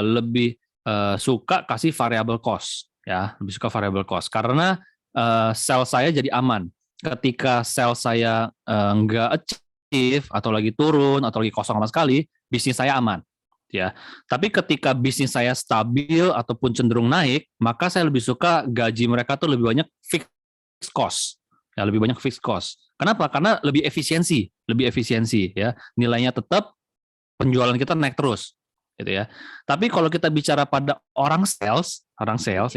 lebih suka kasih variable cost ya, lebih suka variable cost karena sell saya jadi aman. Ketika sell saya nggak achieve atau lagi turun atau lagi kosong sama sekali, bisnis saya aman ya. Tapi ketika bisnis saya stabil ataupun cenderung naik, maka saya lebih suka gaji mereka tuh lebih banyak fixed cost. Ya, lebih banyak fixed cost. Kenapa? Karena lebih efisiensi ya. Nilainya tetap, penjualan kita naik terus gitu ya. Tapi kalau kita bicara pada orang sales, Variable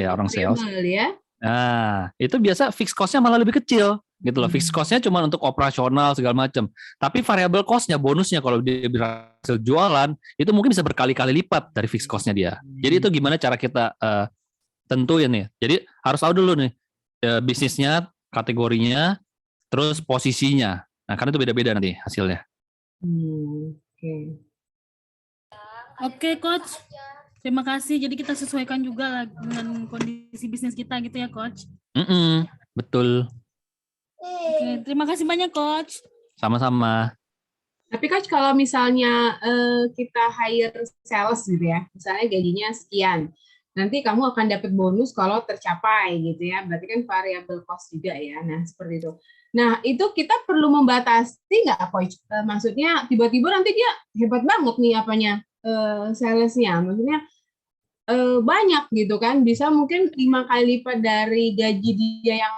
ya. nah itu biasa fixed cost-nya malah lebih kecil gitu loh. Fixed cost-nya cuma untuk operasional segala macam. Tapi variable cost-nya, bonusnya kalau dia berhasil jualan itu mungkin bisa berkali-kali lipat dari fixed cost-nya dia. Jadi itu gimana cara kita tentuin nih. Jadi harus tahu dulu nih bisnisnya, kategorinya, terus posisinya. Nah karena itu beda-beda nanti hasilnya. Oke. Oke, Coach. Terima kasih. Jadi kita sesuaikan juga lah dengan kondisi bisnis kita gitu ya, Coach. Betul. Oke, terima kasih banyak, Coach. Sama-sama. Tapi Coach, kalau misalnya kita hire sales gitu ya, misalnya gajinya sekian, nanti kamu akan dapat bonus kalau tercapai gitu ya, berarti kan variable cost juga ya. Nah seperti itu. Nah itu kita perlu membatasi nggak, Coach? Maksudnya tiba-tiba nanti dia hebat banget nih apanya salesnya, maksudnya banyak gitu kan, bisa mungkin 5 kali lipat dari gaji dia yang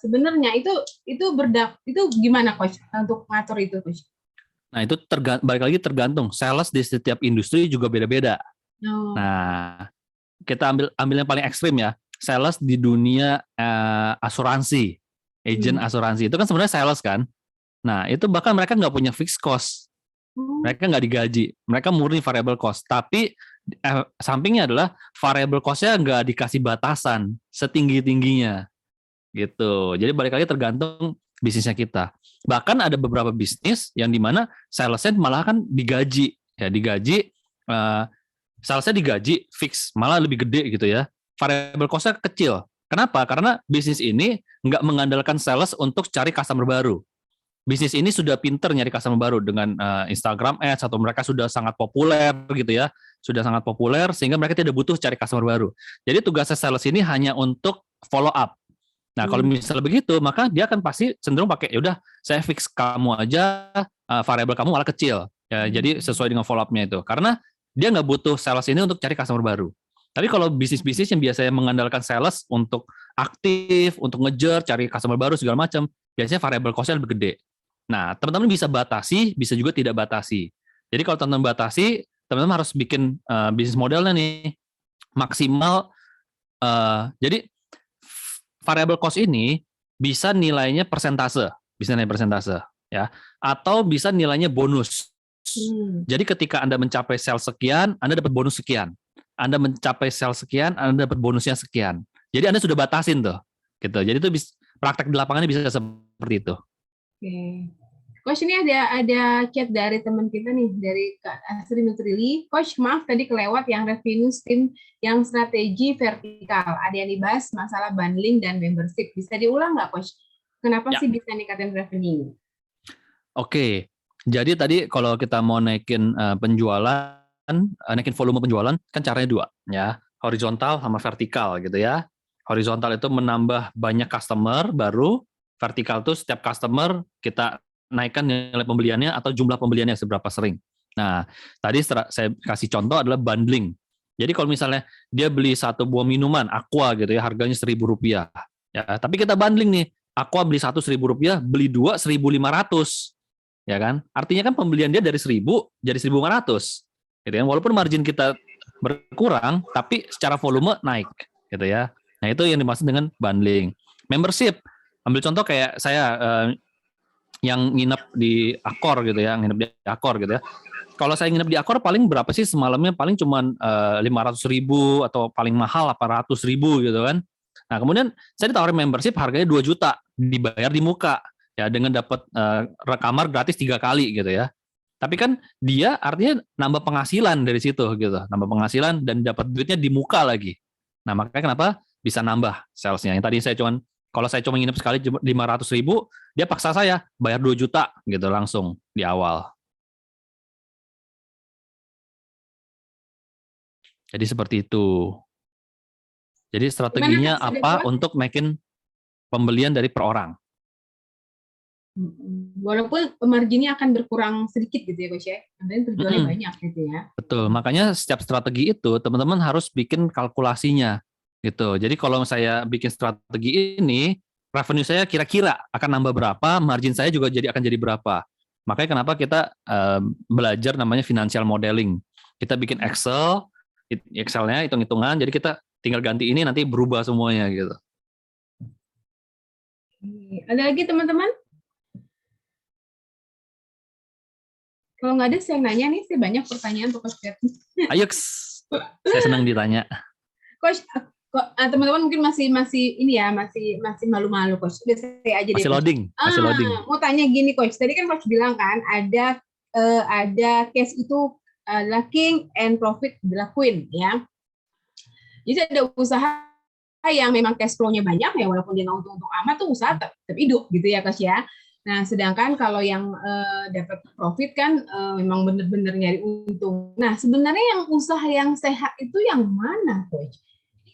sebenarnya. Itu gimana, Coach, untuk ngatur itu, Coach? Nah itu balik lagi tergantung, sales di setiap industri juga beda-beda. Nah kita ambil yang paling ekstrim ya, sales di dunia asuransi, agent asuransi itu kan sebenarnya sales kan. Nah itu bahkan mereka nggak punya fixed cost, mereka nggak digaji, mereka murni variable cost. Tapi sampingnya adalah variable cost-nya nggak dikasih batasan setinggi-tingginya gitu. Jadi balik lagi tergantung bisnisnya kita. Bahkan ada beberapa bisnis yang dimana salesnya malah kan digaji, salesnya digaji fix, malah lebih gede gitu ya. Variable cost-nya kecil. Kenapa? Karena bisnis ini nggak mengandalkan sales untuk cari customer baru. Bisnis ini sudah pinter nyari customer baru dengan Instagram Ads, atau mereka sudah sangat populer gitu ya. Sudah sangat populer sehingga mereka tidak butuh cari customer baru. Jadi tugasnya sales ini hanya untuk follow up. Nah, kalau misalnya begitu, maka dia akan pasti cenderung pakai, ya udah saya fix kamu aja, variabel kamu malah kecil. Ya, jadi sesuai dengan follow up-nya itu. Karena dia nggak butuh sales ini untuk cari customer baru. Tapi kalau bisnis-bisnis yang biasanya mengandalkan sales untuk aktif, untuk ngejar, cari customer baru segala macam, biasanya variable cost-nya lebih gede. Nah, teman-teman bisa batasi, bisa juga tidak batasi. Jadi kalau teman-teman batasi, teman-teman harus bikin bisnis modelnya nih maksimal. Jadi variable cost ini bisa nilainya persentase, ya, atau bisa nilainya bonus. Jadi ketika Anda mencapai sales sekian, Anda dapat bonus sekian. Anda mencapai sales sekian, Anda dapat bonusnya sekian. Jadi Anda sudah batasin tuh, gitu. Jadi itu praktek di lapangannya bisa seperti itu. Oke. Coach, ini ada chat dari teman kita nih, dari Kak Asri Nutrili. Coach, maaf tadi kelewat yang revenue stream yang strategi vertikal. Ada yang dibahas masalah bundling dan membership. Bisa diulang nggak, Coach? Kenapa sih bisa ningkatin revenue? Oke, jadi tadi kalau kita mau naikin penjualan, naikin volume penjualan, kan caranya dua, ya, horizontal sama vertikal gitu ya. Horizontal itu menambah banyak customer baru, vertikal itu setiap customer kita naikkan nilai pembeliannya atau jumlah pembeliannya seberapa sering. Nah, tadi saya kasih contoh adalah bundling. Jadi kalau misalnya dia beli satu buah minuman Aqua gitu ya, harganya Rp1.000, ya. Tapi kita bundling nih, Aqua beli satu Rp1.000, beli dua 1.500, ya kan? Artinya kan pembelian dia dari 1.000 jadi 1.500, gitu kan? Walaupun margin kita berkurang, tapi secara volume naik, gitu ya. Nah itu yang dimaksud dengan bundling. Membership, ambil contoh kayak saya yang nginep di Accor gitu ya, Kalau saya nginep di Accor paling berapa sih semalamnya? Paling cuman 500.000 atau paling mahal 800.000 gitu kan. Nah kemudian saya ditawarin membership harganya 2 juta, dibayar di muka ya, dengan dapat kamar gratis 3 kali gitu ya. Tapi kan dia artinya nambah penghasilan dari situ gitu, nambah penghasilan dan dapat duitnya di muka lagi. Nah makanya kenapa bisa nambah salesnya. Yang tadi kalau saya cuma nginep sekali 500.000, dia paksa saya bayar 2 juta gitu langsung di awal. Jadi seperti itu. Jadi strateginya Gimana, Kak, sudah apa puas? untuk making pembelian dari per orang? Walaupun marginnya akan berkurang sedikit gitu ya, Coach ya. Kemudian terjualnya Mm-mm. banyak gitu ya. Betul. Makanya setiap strategi itu teman-teman harus bikin kalkulasinya gitu. Jadi kalau saya bikin strategi ini, revenue saya kira-kira akan nambah berapa, margin saya juga akan jadi berapa. Makanya kenapa kita belajar namanya financial modeling. Kita bikin Excelnya hitung-hitungan, jadi kita tinggal ganti ini nanti berubah semuanya gitu. Ada lagi teman-teman? Kalau nggak ada, saya nanya nih, saya banyak pertanyaan untuk Coach Ferdi. Ayo, saya senang ditanya. Coach, teman-teman mungkin masih ini ya, masih malu-malu, Coach. Udah saya aja deh, Masih Coach. loading. Mau tanya gini, Coach. Tadi kan Coach bilang kan ada cash itu adalah king and profit adalah queen, ya. Jadi ada usaha yang memang cash flow-nya banyak ya, walaupun dia nggak untung-untung amat tuh usaha tetap hidup gitu ya, Coach ya. Nah, sedangkan kalau yang dapat profit kan memang benar-benar nyari untung. Nah, sebenarnya yang usaha yang sehat itu yang mana, Coach?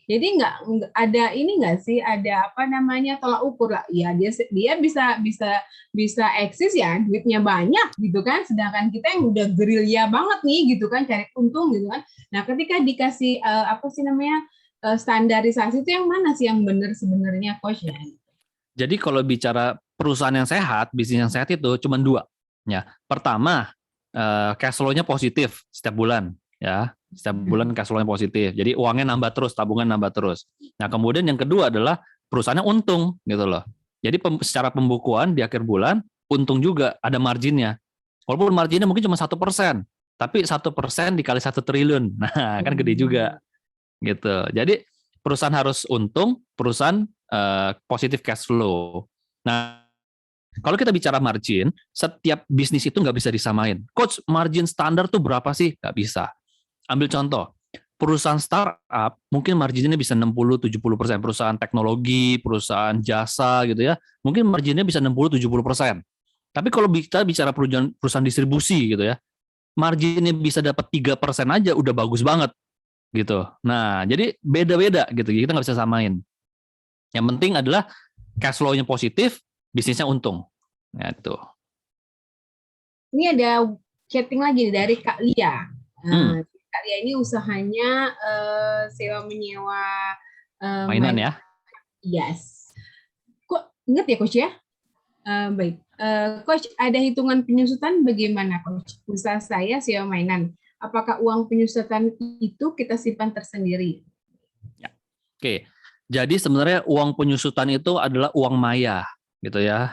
Jadi nggak ada ini nggak sih, ada apa namanya tolak ukur lah. Ya dia bisa eksis ya, duitnya banyak gitu kan. Sedangkan kita yang udah gerilya banget nih gitu kan, cari untung gitu kan. Nah, ketika dikasih apa sih namanya standarisasi itu yang mana sih yang benar sebenarnya, Coach ya? Jadi kalau bicara perusahaan yang sehat, bisnis yang sehat itu cuma 2. Ya, pertama cash flow-nya positif setiap bulan, ya. Setiap bulan cash flow-nya positif. Jadi uangnya nambah terus, tabungan nambah terus. Nah, kemudian yang kedua adalah perusahaannya untung gitu loh. Jadi secara pembukuan di akhir bulan untung juga, ada marginnya. Walaupun marginnya mungkin cuma 1%, tapi 1% dikali 1 triliun. Nah, kan gede juga. Gitu. Jadi perusahaan harus untung, perusahaan positif cash flow. Nah, kalau kita bicara margin, setiap bisnis itu nggak bisa disamain. Coach, margin standar tuh berapa sih? Nggak bisa. Ambil contoh, perusahaan startup mungkin marginnya bisa 60-70%. Perusahaan teknologi, perusahaan jasa gitu ya, mungkin marginnya bisa 60-70%. Tapi kalau kita bicara perusahaan distribusi gitu ya, marginnya bisa dapat 3% aja udah bagus banget gitu. Nah, jadi beda-beda gitu. Kita nggak bisa samain. Yang penting adalah cash flow-nya positif, bisnisnya untung. Nah, itu. Ini ada chatting lagi dari Kak Lia. Kak Lia ini usahanya sewa menyewa mainan ya. Yes. Kok ingat ya, Coach ya? Baik. Coach, ada hitungan penyusutan bagaimana, Coach? Usaha saya sewa mainan. Apakah uang penyusutan itu kita simpan tersendiri? Ya. Oke. Jadi sebenarnya uang penyusutan itu adalah uang maya, gitu ya.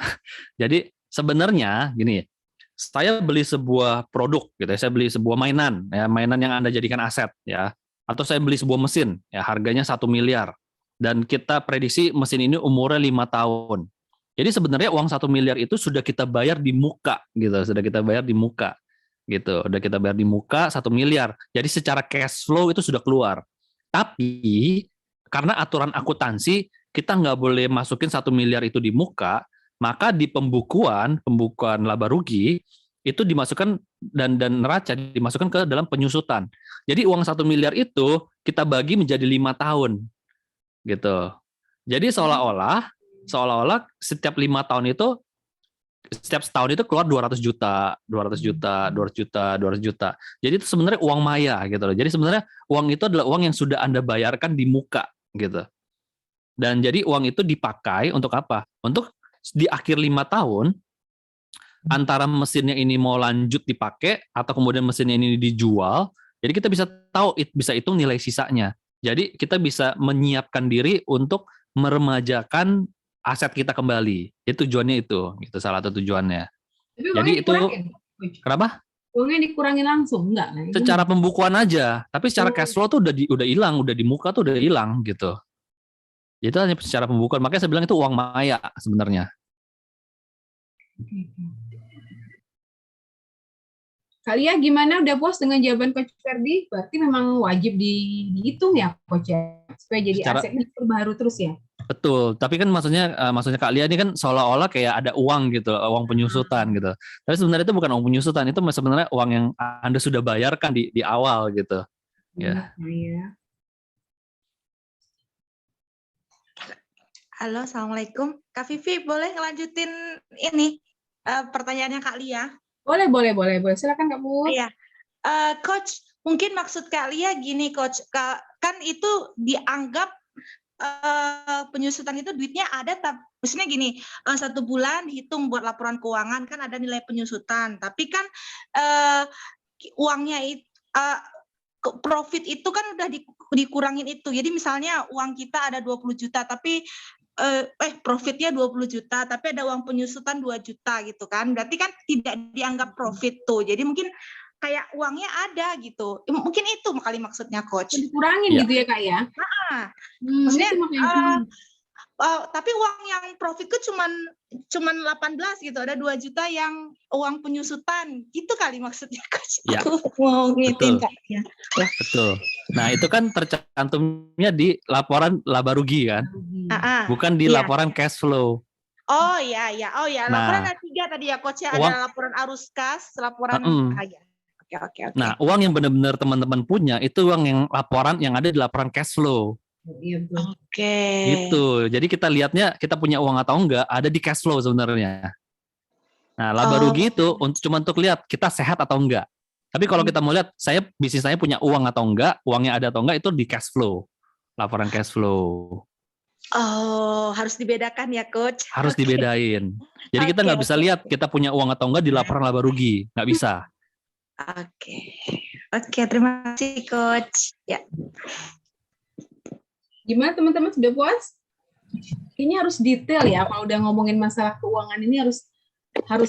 Jadi sebenarnya gini, saya beli sebuah produk, gitu ya. Saya beli sebuah mainan, ya, mainan yang Anda jadikan aset, ya. Atau saya beli sebuah mesin, ya, harganya 1 miliar, dan kita prediksi mesin ini umurnya 5 tahun. Jadi sebenarnya uang 1 miliar itu sudah kita bayar di muka, gitu. Sudah kita bayar di muka, gitu. Sudah kita bayar di muka 1 miliar. Jadi secara cash flow itu sudah keluar. Tapi karena aturan akuntansi kita nggak boleh masukin 1 miliar itu di muka, maka di pembukuan laba rugi itu dimasukkan dan neraca dimasukkan ke dalam penyusutan. Jadi uang 1 miliar itu kita bagi menjadi 5 tahun, gitu. Jadi seolah-olah setiap 5 tahun itu setiap setahun itu keluar 200 juta, 200 juta, 200 juta, 200 juta. Jadi itu sebenarnya uang maya gitu loh. Jadi sebenarnya uang itu adalah uang yang sudah Anda bayarkan di muka gitu. Dan jadi uang itu dipakai untuk apa? Untuk di akhir 5 tahun antara mesinnya ini mau lanjut dipakai atau kemudian mesinnya ini dijual. Jadi kita bisa tahu, bisa hitung nilai sisanya. Jadi kita bisa menyiapkan diri untuk meremajakan aset kita kembali. Itu tujuannya itu, gitu salah satu tujuannya. Tapi Jadi uangnya itu dikurangin, Coach. kenapa? Uangnya dikurangin langsung, enggak lah. Secara pembukuan aja, tapi secara Oh. cash flow tuh udah hilang, udah di muka tuh udah hilang gitu. Itu hanya secara pembukuan. Makanya saya bilang itu uang maya sebenarnya. Kalian gimana? Udah puas dengan jawaban Coach Ferdi? Berarti memang wajib dihitung ya, Coach ya, supaya jadi asetnya baru terus ya. Betul, tapi kan maksudnya Kak Lia ini kan seolah-olah kayak ada uang gitu, uang penyusutan gitu. Tapi sebenarnya itu bukan uang penyusutan, itu sebenarnya uang yang Anda sudah bayarkan di awal gitu. Ya. Iya. Halo, Assalamualaikum. Kak Vivi, boleh ngelanjutin ini pertanyaannya Kak Lia? Boleh. Silakan Kak Bu. Iya. Coach, mungkin maksud Kak Lia gini, Coach. Kan itu dianggap penyusutan itu duitnya ada, maksudnya gini, 1 bulan hitung buat laporan keuangan kan ada nilai penyusutan, tapi kan uangnya itu profit itu kan udah dikurangin itu. Jadi misalnya uang kita ada 20 juta, tapi profitnya 20 juta, tapi ada uang penyusutan 2 juta gitu kan. Berarti kan tidak dianggap profit tuh. Jadi mungkin kayak uangnya ada gitu. Mungkin itu kali maksudnya, Coach. Dikurangin gitu ya, Kak ya. Maksudnya itu tapi uang yang profitku cuman 18 gitu. Ada 2 juta yang uang penyusutan. Gitu kali maksudnya, Coach. Ya. Aku mau ngitin Betul. Kak ya. Betul. Nah, itu kan tercantumnya di laporan laba rugi kan, bukan di Iya. laporan cash flow. Oh iya. Laporan Nah, ada 3 tadi ya, Coach ya. uang- Ada laporan arus kas, laporan ya. Oke. Nah, uang yang benar-benar teman-teman punya itu uang yang laporan yang ada di laporan cash flow. Iya, betul. Oke. Gitu. Jadi kita lihatnya kita punya uang atau enggak ada di cash flow sebenarnya. Nah, laba rugi itu cuma untuk lihat kita sehat atau enggak. Tapi kalau kita mau lihat bisnis saya punya uang atau enggak, uangnya ada atau enggak itu di cash flow. Laporan cash flow. Oh, harus dibedakan ya, Coach. Harus Oke. dibedain. Jadi kita nggak bisa lihat kita punya uang atau enggak di laporan laba rugi, nggak bisa. Oke, terima kasih, Coach. Ya. Gimana teman-teman, sudah puas? Kayaknya harus detail ya, kalau udah ngomongin masalah keuangan ini harus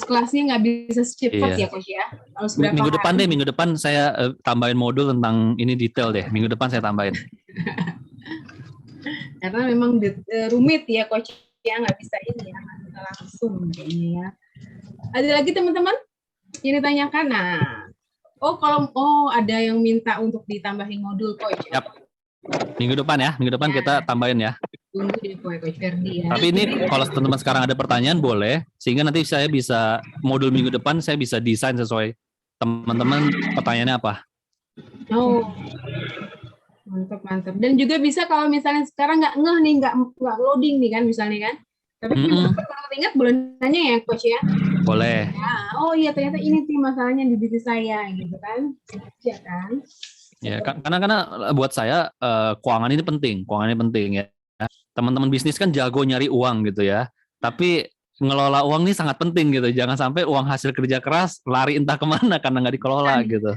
kelasnya nggak bisa cepat Iya. ya, Coach ya. Harus berapa Minggu depan saya tambahin modul tentang ini detail deh. Minggu depan saya tambahin. Karena memang rumit ya, Coach ya, nggak bisa ini ya, nggak bisa langsung kayaknya ya. Ada lagi teman-teman yang ditanyakan? Nah, ada yang minta untuk ditambahin modul, Coach. Yap. Minggu depan kita tambahin ya. Tunggu deh, Coach Ferdi ya. Tapi ini kalau teman-teman sekarang ada pertanyaan boleh, sehingga nanti saya bisa modul minggu depan saya bisa desain sesuai teman-teman pertanyaannya apa. Oh, mantap. Dan juga bisa kalau misalnya sekarang nggak ngeh nih, nggak loading nih kan misalnya kan. Tapi kalau ingat boleh nanya ya, Coach ya. Boleh. Ya, oh iya ternyata ini sih masalahnya di bisnis saya gitu kan. Ya kan. Ya, karena buat saya keuangan ini penting ya. Teman-teman bisnis kan jago nyari uang gitu ya. Tapi ngelola uang ini sangat penting gitu. Jangan sampai uang hasil kerja keras lari entah kemana karena nggak dikelola gitu.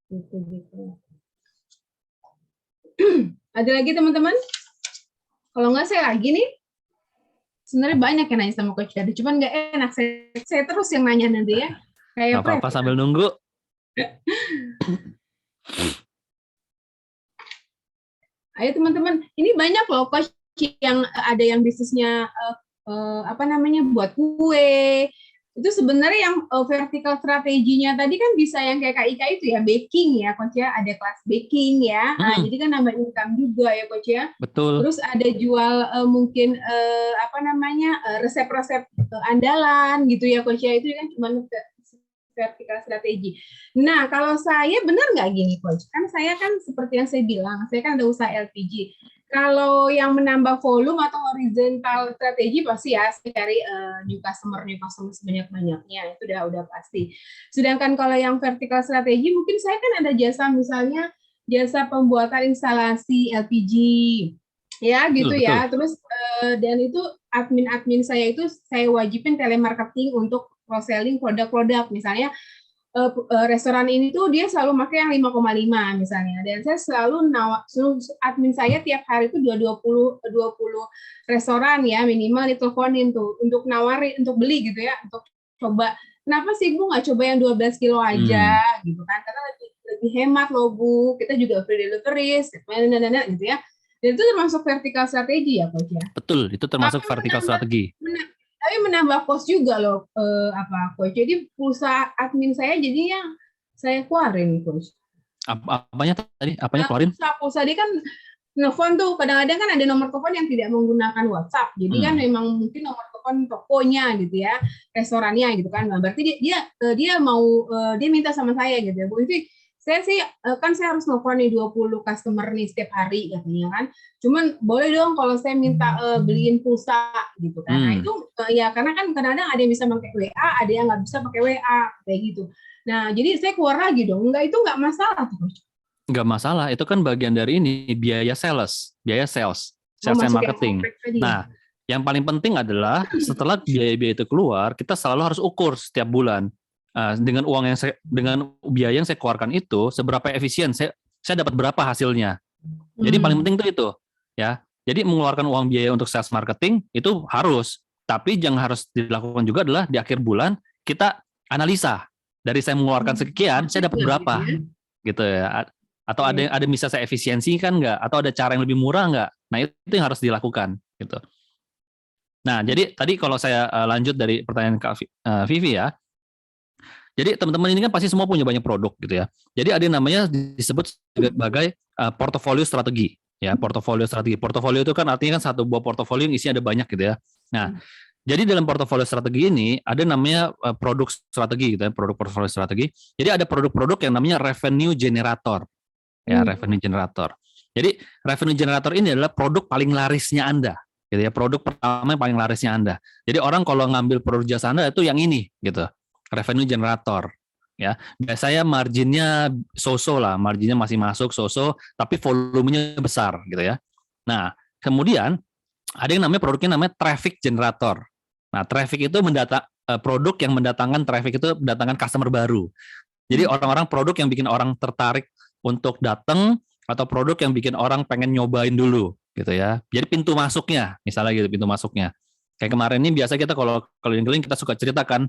Gitu. Ada lagi teman-teman? Kalau nggak saya lagi nih. Sebenarnya banyak yang nanya sama Coach Ferdi, cuman nggak enak. Saya terus yang nanya nanti ya. Nggak apa-apa sambil nunggu. Ayo teman-teman, ini banyak loh Coach yang ada yang bisnisnya buat kue. Itu sebenarnya yang vertical strateginya tadi kan bisa yang kayak KIK itu ya, baking ya Coach ya, ada kelas baking ya. Nah, jadi kan nambah income juga ya Coach ya. Betul. Terus ada jual mungkin resep-resep andalan gitu ya Coach ya. Itu kan cuma vertical strategi. Nah, kalau saya benar nggak gini Coach? Kan saya kan seperti yang saya bilang, saya kan ada usaha LPG. Kalau yang menambah volume atau horizontal strategi pasti ya saya cari new customer sebanyak-banyaknya, itu udah pasti. Sedangkan kalau yang vertical strategi mungkin saya kan ada jasa, misalnya jasa pembuatan instalasi LPG ya gitu Betul, ya. betul. Terus dan itu admin saya itu saya wajibin telemarketing untuk cross selling produk-produk, misalnya restoran ini tuh dia selalu pakai yang 5,5 misalnya, dan saya selalu suruh admin saya tiap hari itu 20 restoran ya minimal diteleponin tuh untuk nawarin untuk beli gitu ya, untuk coba. Kenapa sih Bu nggak coba yang 12 kilo aja gitu kan, karena lebih hemat loh Bu, kita juga free delivery gitu ya. Dan itu termasuk vertical strategi ya Coach ya. Betul, itu termasuk Tapi vertical strategi. tapi menambah cost juga loh, Coach. Jadi pulsa admin saya jadinya saya keluarin, Coach. Apanya tadi? Apanya keluarin? Pulsa dia kan nelfon tuh, kadang-kadang kan ada nomor telepon yang tidak menggunakan WhatsApp. Jadi kan memang mungkin nomor telepon tokonya gitu ya, restorannya gitu kan. Nah, berarti dia mau dia minta sama saya gitu ya. Bu Ivi, saya sih kan saya harus nelfon nih 20 customer nih setiap hari katanya kan. Cuman boleh dong kalau saya minta beliin pulsa gitu kan. Nah, itu ya karena kan kadang-kadang ada yang bisa pakai WA, ada yang nggak bisa pakai WA kayak gitu. Nah, jadi saya keluar lagi dong. Itu nggak masalah tuh. Nggak masalah, itu kan bagian dari ini biaya sales and marketing. Nah, yang paling penting adalah setelah biaya-biaya itu keluar, kita selalu harus ukur setiap bulan dengan biaya yang saya keluarkan itu seberapa efisien saya dapat berapa hasilnya. Jadi paling penting itu ya. Jadi mengeluarkan uang biaya untuk sales marketing itu harus, tapi yang harus dilakukan juga adalah di akhir bulan kita analisa dari saya mengeluarkan sekian, saya dapat berapa, gitu ya. Atau ada bisa saya efisiensikan nggak? Atau ada cara yang lebih murah nggak? Nah itu yang harus dilakukan, gitu. Nah jadi tadi kalau saya lanjut dari pertanyaan Kak Vivi ya. Jadi teman-teman ini kan pasti semua punya banyak produk gitu ya. Jadi ada yang namanya disebut sebagai portofolio strategi. Ya, portofolio strategi. Portofolio itu kan artinya kan satu buah portofolio yang isinya ada banyak gitu ya. Nah, jadi dalam portofolio strategi ini ada namanya produk strategi gitu ya, produk portofolio strategi. Jadi ada produk-produk yang namanya revenue generator. Ya, revenue generator. Jadi revenue generator ini adalah produk paling larisnya Anda. Gitu ya, produk pertama yang paling larisnya Anda. Jadi orang kalau ngambil produk jasa Anda itu yang ini gitu. Revenue generator, ya biasanya marginnya so-so lah, marginnya masih masuk so-so, tapi volumenya besar gitu ya. Nah kemudian ada yang namanya produknya namanya traffic generator. Nah traffic itu produk yang mendatangkan traffic itu mendatangkan customer baru. Jadi orang-orang produk yang bikin orang tertarik untuk datang atau produk yang bikin orang pengen nyobain dulu gitu ya. Jadi pintu masuknya, misalnya gitu pintu masuknya. Kayak kemarin ini biasa kita kalau keliling-keliling kita suka ceritakan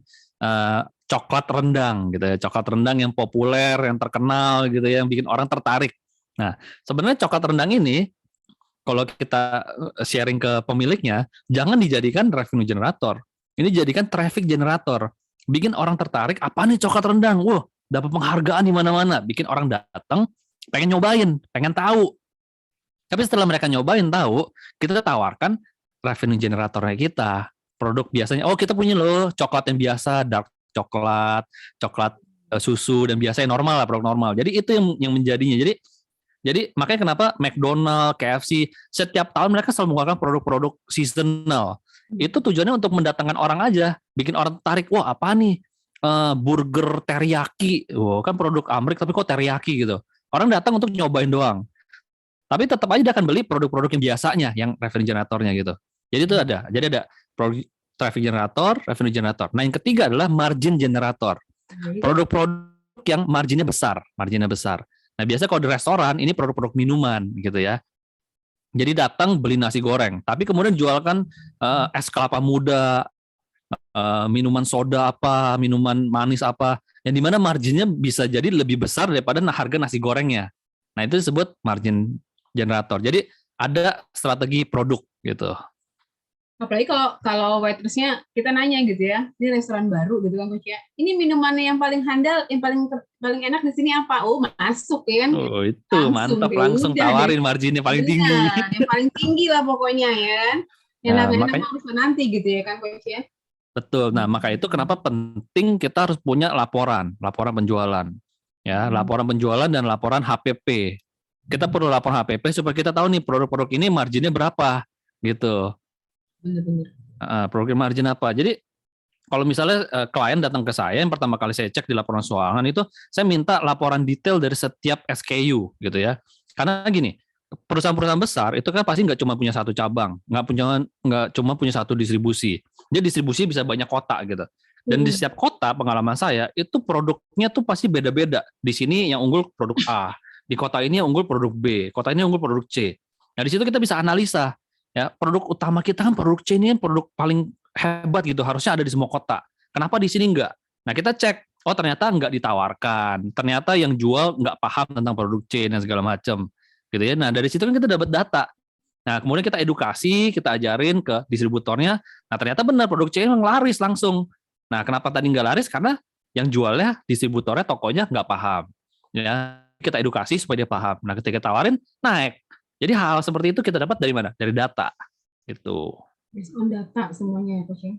coklat rendang gitu ya, coklat rendang yang populer, yang terkenal gitu ya, yang bikin orang tertarik. Nah, sebenarnya coklat rendang ini kalau kita sharing ke pemiliknya, jangan dijadikan revenue generator. Ini jadikan traffic generator. Bikin orang tertarik, apa nih coklat rendang? Wah, dapat penghargaan di mana-mana, bikin orang datang, pengen nyobain, pengen tahu. Tapi setelah mereka nyobain tahu, kita tawarkan revenue generatornya kita, produk biasanya, oh kita punya loh coklat yang biasa, dark coklat susu dan biasanya normal lah, produk normal. Jadi itu yang menjadinya. Jadi makanya kenapa McDonald, KFC setiap tahun mereka selalu mengeluarkan produk-produk seasonal. Itu tujuannya untuk mendatangkan orang aja, bikin orang tertarik. Wah apa nih burger teriyaki, wah kan produk Amerika tapi kok teriyaki gitu. Orang datang untuk nyobain doang. Tapi tetap aja dia akan beli produk-produk yang biasanya, yang revenue generatornya gitu. Jadi itu ada. Jadi ada produk traffic generator, revenue generator. Nah yang ketiga adalah margin generator. Produk-produk yang marginnya besar. Nah biasanya kalau di restoran ini produk-produk minuman gitu ya. Jadi datang beli nasi goreng, tapi kemudian jualkan es kelapa muda, minuman soda apa, minuman manis apa, yang dimana marginnya bisa jadi lebih besar daripada harga nasi gorengnya. Nah itu disebut margin generator. Jadi ada strategi produk gitu. Apalagi kalau waitressnya kita nanya gitu ya, ini restoran baru gitu kan Coach ya. Ini minumannya yang paling handal, yang paling enak di sini apa? Oh masuk ya kan? Oh itu mantap, langsung tawarin marginnya paling tinggi. Yang paling tinggi lah pokoknya ya kan. Yang enak-enak harus nanti gitu ya kan Coach ya. Betul. Nah maka itu kenapa penting kita harus punya laporan penjualan, ya laporan penjualan dan laporan HPP. kita perlu laporan HPP supaya kita tahu nih produk-produk ini marginnya berapa gitu. Benar-benar. Program margin apa. Jadi kalau misalnya klien datang ke saya, yang pertama kali saya cek di laporan keuangan itu, saya minta laporan detail dari setiap SKU gitu ya. Karena gini, perusahaan-perusahaan besar itu kan pasti nggak cuma punya satu cabang, nggak cuma punya satu distribusi. Dia distribusi bisa banyak kota gitu. Dan di setiap kota, pengalaman saya itu produknya tuh pasti beda-beda. Di sini yang unggul produk A, di kota ini yang unggul produk B, kota ini yang unggul produk C. Nah di situ kita bisa analisa. Ya, produk utama kita kan produk C ini produk paling hebat gitu, harusnya ada di semua kota. Kenapa di sini enggak? Nah kita cek, oh ternyata enggak ditawarkan, ternyata yang jual enggak paham tentang produk C dan segala macam, gitu ya. Nah dari situ kan kita dapat data. Nah kemudian kita edukasi, kita ajarin ke distributornya. Nah ternyata benar produk C memang laris langsung. Nah kenapa tadi enggak laris? Karena yang jualnya distributornya, tokonya enggak paham. Ya kita edukasi supaya dia paham. Nah ketika tawarin naik. Jadi hal seperti itu kita dapat dari mana? Dari data. Itu. Based on data semuanya ya, Coach ya.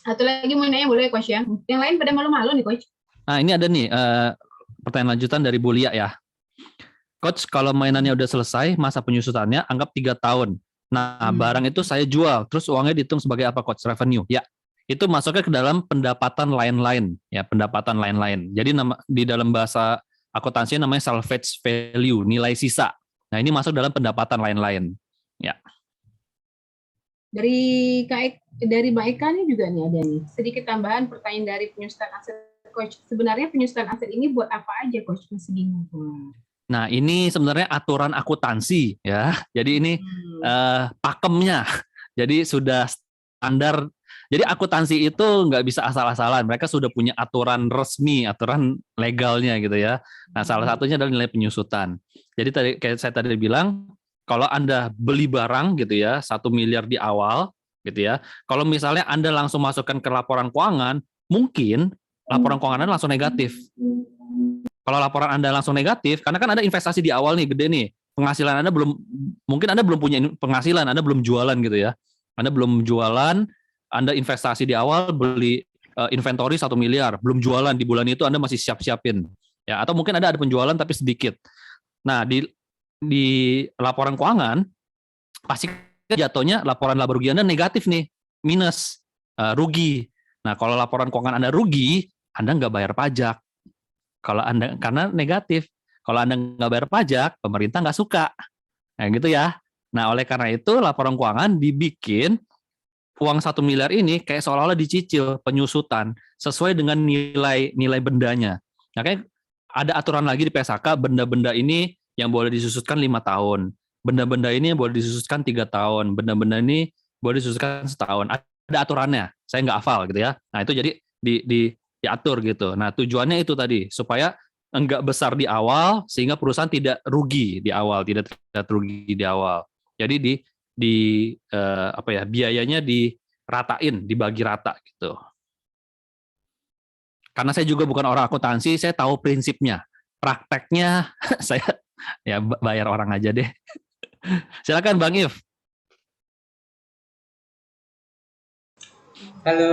Satu lagi mau nanya boleh, Coach ya? Yang lain pada malu-malu nih, Coach. Nah, ini ada nih pertanyaan lanjutan dari Bu Lia ya. Coach, kalau mainannya udah selesai, masa penyusutannya anggap 3 tahun. Nah, barang itu saya jual, terus uangnya dihitung sebagai apa, Coach? Revenue. Ya, itu masuknya ke dalam pendapatan lain-lain. Ya, pendapatan lain-lain. Jadi di dalam bahasa akuntansi namanya salvage value, nilai sisa. Nah, ini masuk dalam pendapatan lain-lain. Ya. Dari Mbak Eka nih juga nih ada nih. Sedikit tambahan pertanyaan dari penyusutan aset, Coach. Sebenarnya penyusutan aset ini buat apa aja, Coach? Masih bingung. Nah, ini sebenarnya aturan akuntansi ya. Jadi ini pakemnya. Jadi sudah standar. Jadi akuntansi itu nggak bisa asal-asalan. Mereka sudah punya aturan resmi, aturan legalnya gitu ya. Nah, salah satunya adalah nilai penyusutan. Jadi tadi kayak saya tadi bilang, kalau Anda beli barang gitu ya, 1 miliar di awal gitu ya. Kalau misalnya Anda langsung masukkan ke laporan keuangan, mungkin laporan keuangan Anda langsung negatif. Kalau laporan Anda langsung negatif, karena kan ada investasi di awal nih, gede nih. Penghasilan Anda mungkin Anda belum punya penghasilan, Anda belum jualan gitu ya. Anda belum jualan, Anda investasi di awal, beli inventory 1 miliar, belum jualan di bulan itu Anda masih siap-siapin. Ya, atau mungkin Anda ada penjualan tapi sedikit. Nah, di laporan keuangan pasti jatuhnya laporan laba rugi Anda negatif nih, minus, rugi. Nah, kalau laporan keuangan Anda rugi, Anda nggak bayar pajak. Kalau Anda karena negatif. Kalau Anda nggak bayar pajak, pemerintah nggak suka. Nah, gitu ya. Nah, oleh karena itu laporan keuangan dibikin uang 1 miliar ini kayak seolah-olah dicicil penyusutan sesuai dengan nilai bendanya. Nah, kayak ada aturan lagi di PSHK, benda-benda ini yang boleh disusutkan 5 tahun. Benda-benda ini yang boleh disusutkan 3 tahun. Benda-benda ini boleh disusutkan setahun. Ada aturannya. Saya nggak hafal gitu ya. Nah, itu jadi diatur gitu. Nah, tujuannya itu tadi supaya enggak besar di awal sehingga perusahaan tidak rugi di awal, tidak rugi di awal. Jadi biayanya diratain, dibagi rata gitu. Karena saya juga bukan orang akuntansi, saya tahu prinsipnya. Prakteknya saya ya bayar orang aja deh. Silakan Bang If. Halo.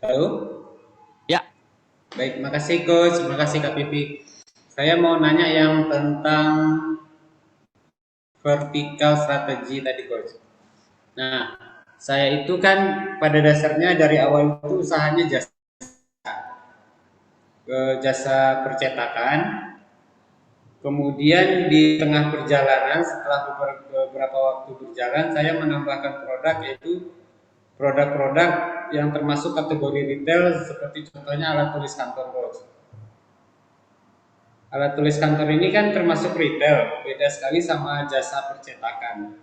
Halo? Ya. Baik, makasih Coach, makasih Kak Pipi. Saya mau nanya yang tentang vertical strategy tadi Coach. Nah, saya itu kan pada dasarnya dari awal itu usahanya jasa percetakan. Kemudian di tengah perjalanan setelah beberapa waktu berjalan saya menambahkan produk yaitu produk-produk yang termasuk kategori retail seperti contohnya alat tulis kantor Coach. Alat tulis kantor ini kan termasuk retail, beda sekali sama jasa percetakan.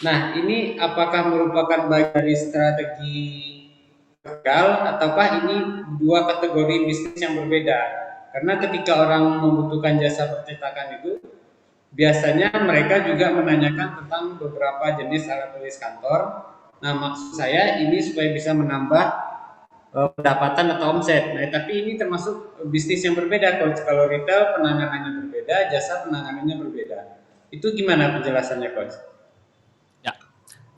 Nah, ini apakah merupakan bagian dari strategi vertikal ataukah ini dua kategori bisnis yang berbeda? Karena ketika orang membutuhkan jasa percetakan itu biasanya mereka juga menanyakan tentang beberapa jenis alat tulis kantor. Nah, maksud saya ini supaya bisa menambah pendapatan atau omset. Nah, tapi ini termasuk bisnis yang berbeda. Kalau retail penanganannya berbeda, jasa penanganannya berbeda. Itu gimana penjelasannya, Coach? Ya.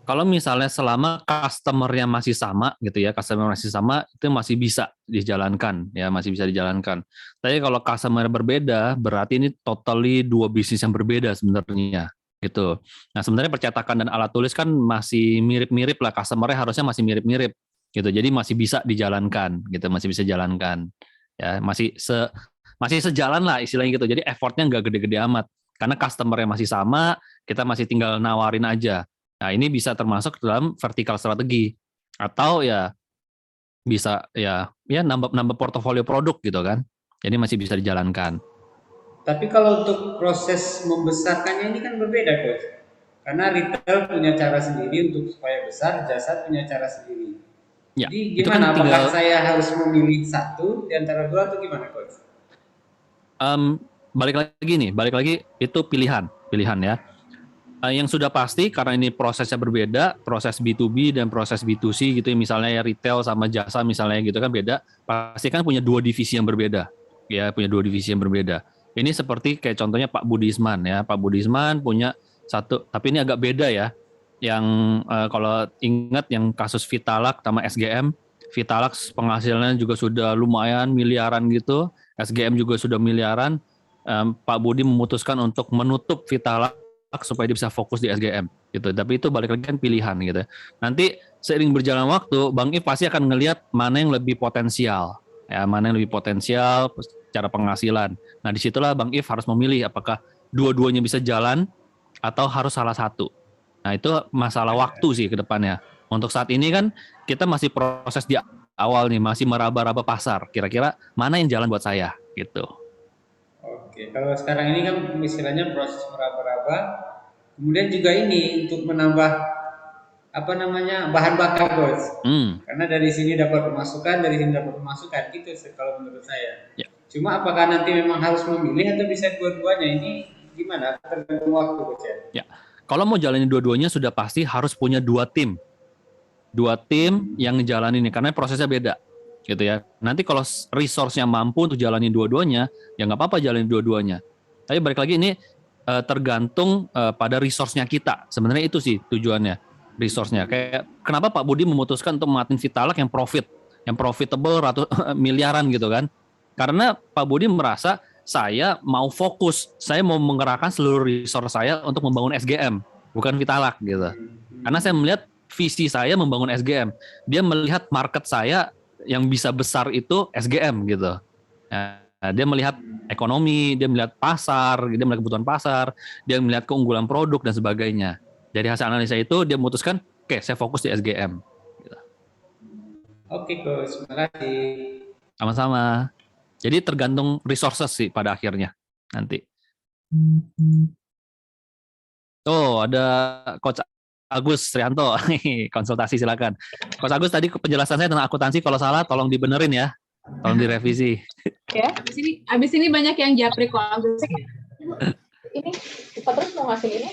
Kalau misalnya selama customer-nya masih sama gitu ya, customer masih sama itu masih bisa dijalankan ya, masih bisa dijalankan. Tapi kalau customer berbeda, berarti ini totally dua bisnis yang berbeda sebenarnya gitu. Nah, sebenarnya percetakan dan alat tulis kan masih mirip-mirip lah, customer-nya harusnya masih mirip-mirip gitu. Jadi masih bisa dijalankan gitu, masih bisa jalankan. Ya, masih sejalan lah istilahnya gitu. Jadi effortnya nggak gede-gede amat. Karena customer-nya masih sama, kita masih tinggal nawarin aja. Nah, ini bisa termasuk dalam vertikal strategi atau ya bisa ya nambah portofolio produk gitu kan. Jadi masih bisa dijalankan. Tapi kalau untuk proses membesarkannya ini kan berbeda, Coach. Karena retail punya cara sendiri untuk supaya besar, jasa punya cara sendiri. Ya, Jadi itu kan gimana? tinggal Apakah saya harus memilih satu di antara dua atau gimana, Coach? balik lagi itu pilihan ya. Yang sudah pasti karena ini prosesnya berbeda, proses B2B dan proses B2C gitu, misalnya ya retail sama jasa misalnya gitu kan beda, pasti kan punya dua divisi yang berbeda, ya punya dua divisi yang berbeda. Ini seperti kayak contohnya Pak Budisman ya, Pak Budisman punya satu, tapi ini agak beda ya. Yang kalau ingat yang kasus Vitalak sama SGM, Vitalak penghasilannya juga sudah lumayan miliaran gitu, SGM juga sudah miliaran. Pak Budi memutuskan untuk menutup Vitalak supaya dia bisa fokus di SGM gitu. Tapi itu balik lagi kan pilihan gitu. Nanti seiring berjalan waktu, Bang If pasti akan ngelihat mana yang lebih potensial, ya mana yang lebih potensial secara penghasilan. Nah disitulah Bang If harus memilih apakah dua-duanya bisa jalan atau harus salah satu. Nah itu masalah waktu sih ke depannya. Untuk saat ini kan kita masih proses di awal nih, masih meraba-raba pasar. Kira-kira mana yang jalan buat saya gitu. Oke, kalau sekarang ini kan istilahnya proses meraba-raba. Kemudian juga ini untuk menambah apa namanya bahan bakar, Coach. Karena dari sini dapat pemasukan, dari sini dapat pemasukan gitu kalau menurut saya. Ya. Cuma apakah nanti memang harus memilih atau bisa dua-duanya? Ini gimana? Tergantung waktu, Coach ya. Ya. Kalau mau jalanin dua-duanya sudah pasti harus punya dua tim yang ngejalanin ini karena prosesnya beda gitu ya. Nanti kalau resource-nya mampu untuk jalanin dua-duanya, ya nggak apa-apa jalanin dua-duanya. Tapi balik lagi ini tergantung pada resource-nya kita. Sebenarnya itu sih tujuannya, resource-nya. Kayak kenapa Pak Budi memutuskan untuk mematin Vitalak yang profitable miliaran gitu kan? Karena Pak Budi merasa saya mau fokus, saya mau mengerahkan seluruh resource saya untuk membangun SGM, bukan Vitalak gitu. Karena saya melihat visi saya membangun SGM. Dia melihat market saya yang bisa besar itu SGM gitu. Nah, dia melihat ekonomi, dia melihat pasar, dia melihat kebutuhan pasar, dia melihat keunggulan produk dan sebagainya. Dari hasil analisa itu dia memutuskan, oke, saya fokus di SGM. Gitu. Oke, Coach, terima kasih. Sama-sama. Jadi tergantung resources sih pada akhirnya nanti. Oh, ada Coach Agus Trianto, konsultasi silakan. Coach Agus tadi penjelasan saya tentang akuntansi kalau salah tolong dibenerin ya, tolong direvisi. Ya, abis ini banyak yang japri kok Agus. Ini Pak terus mau ngasih ini?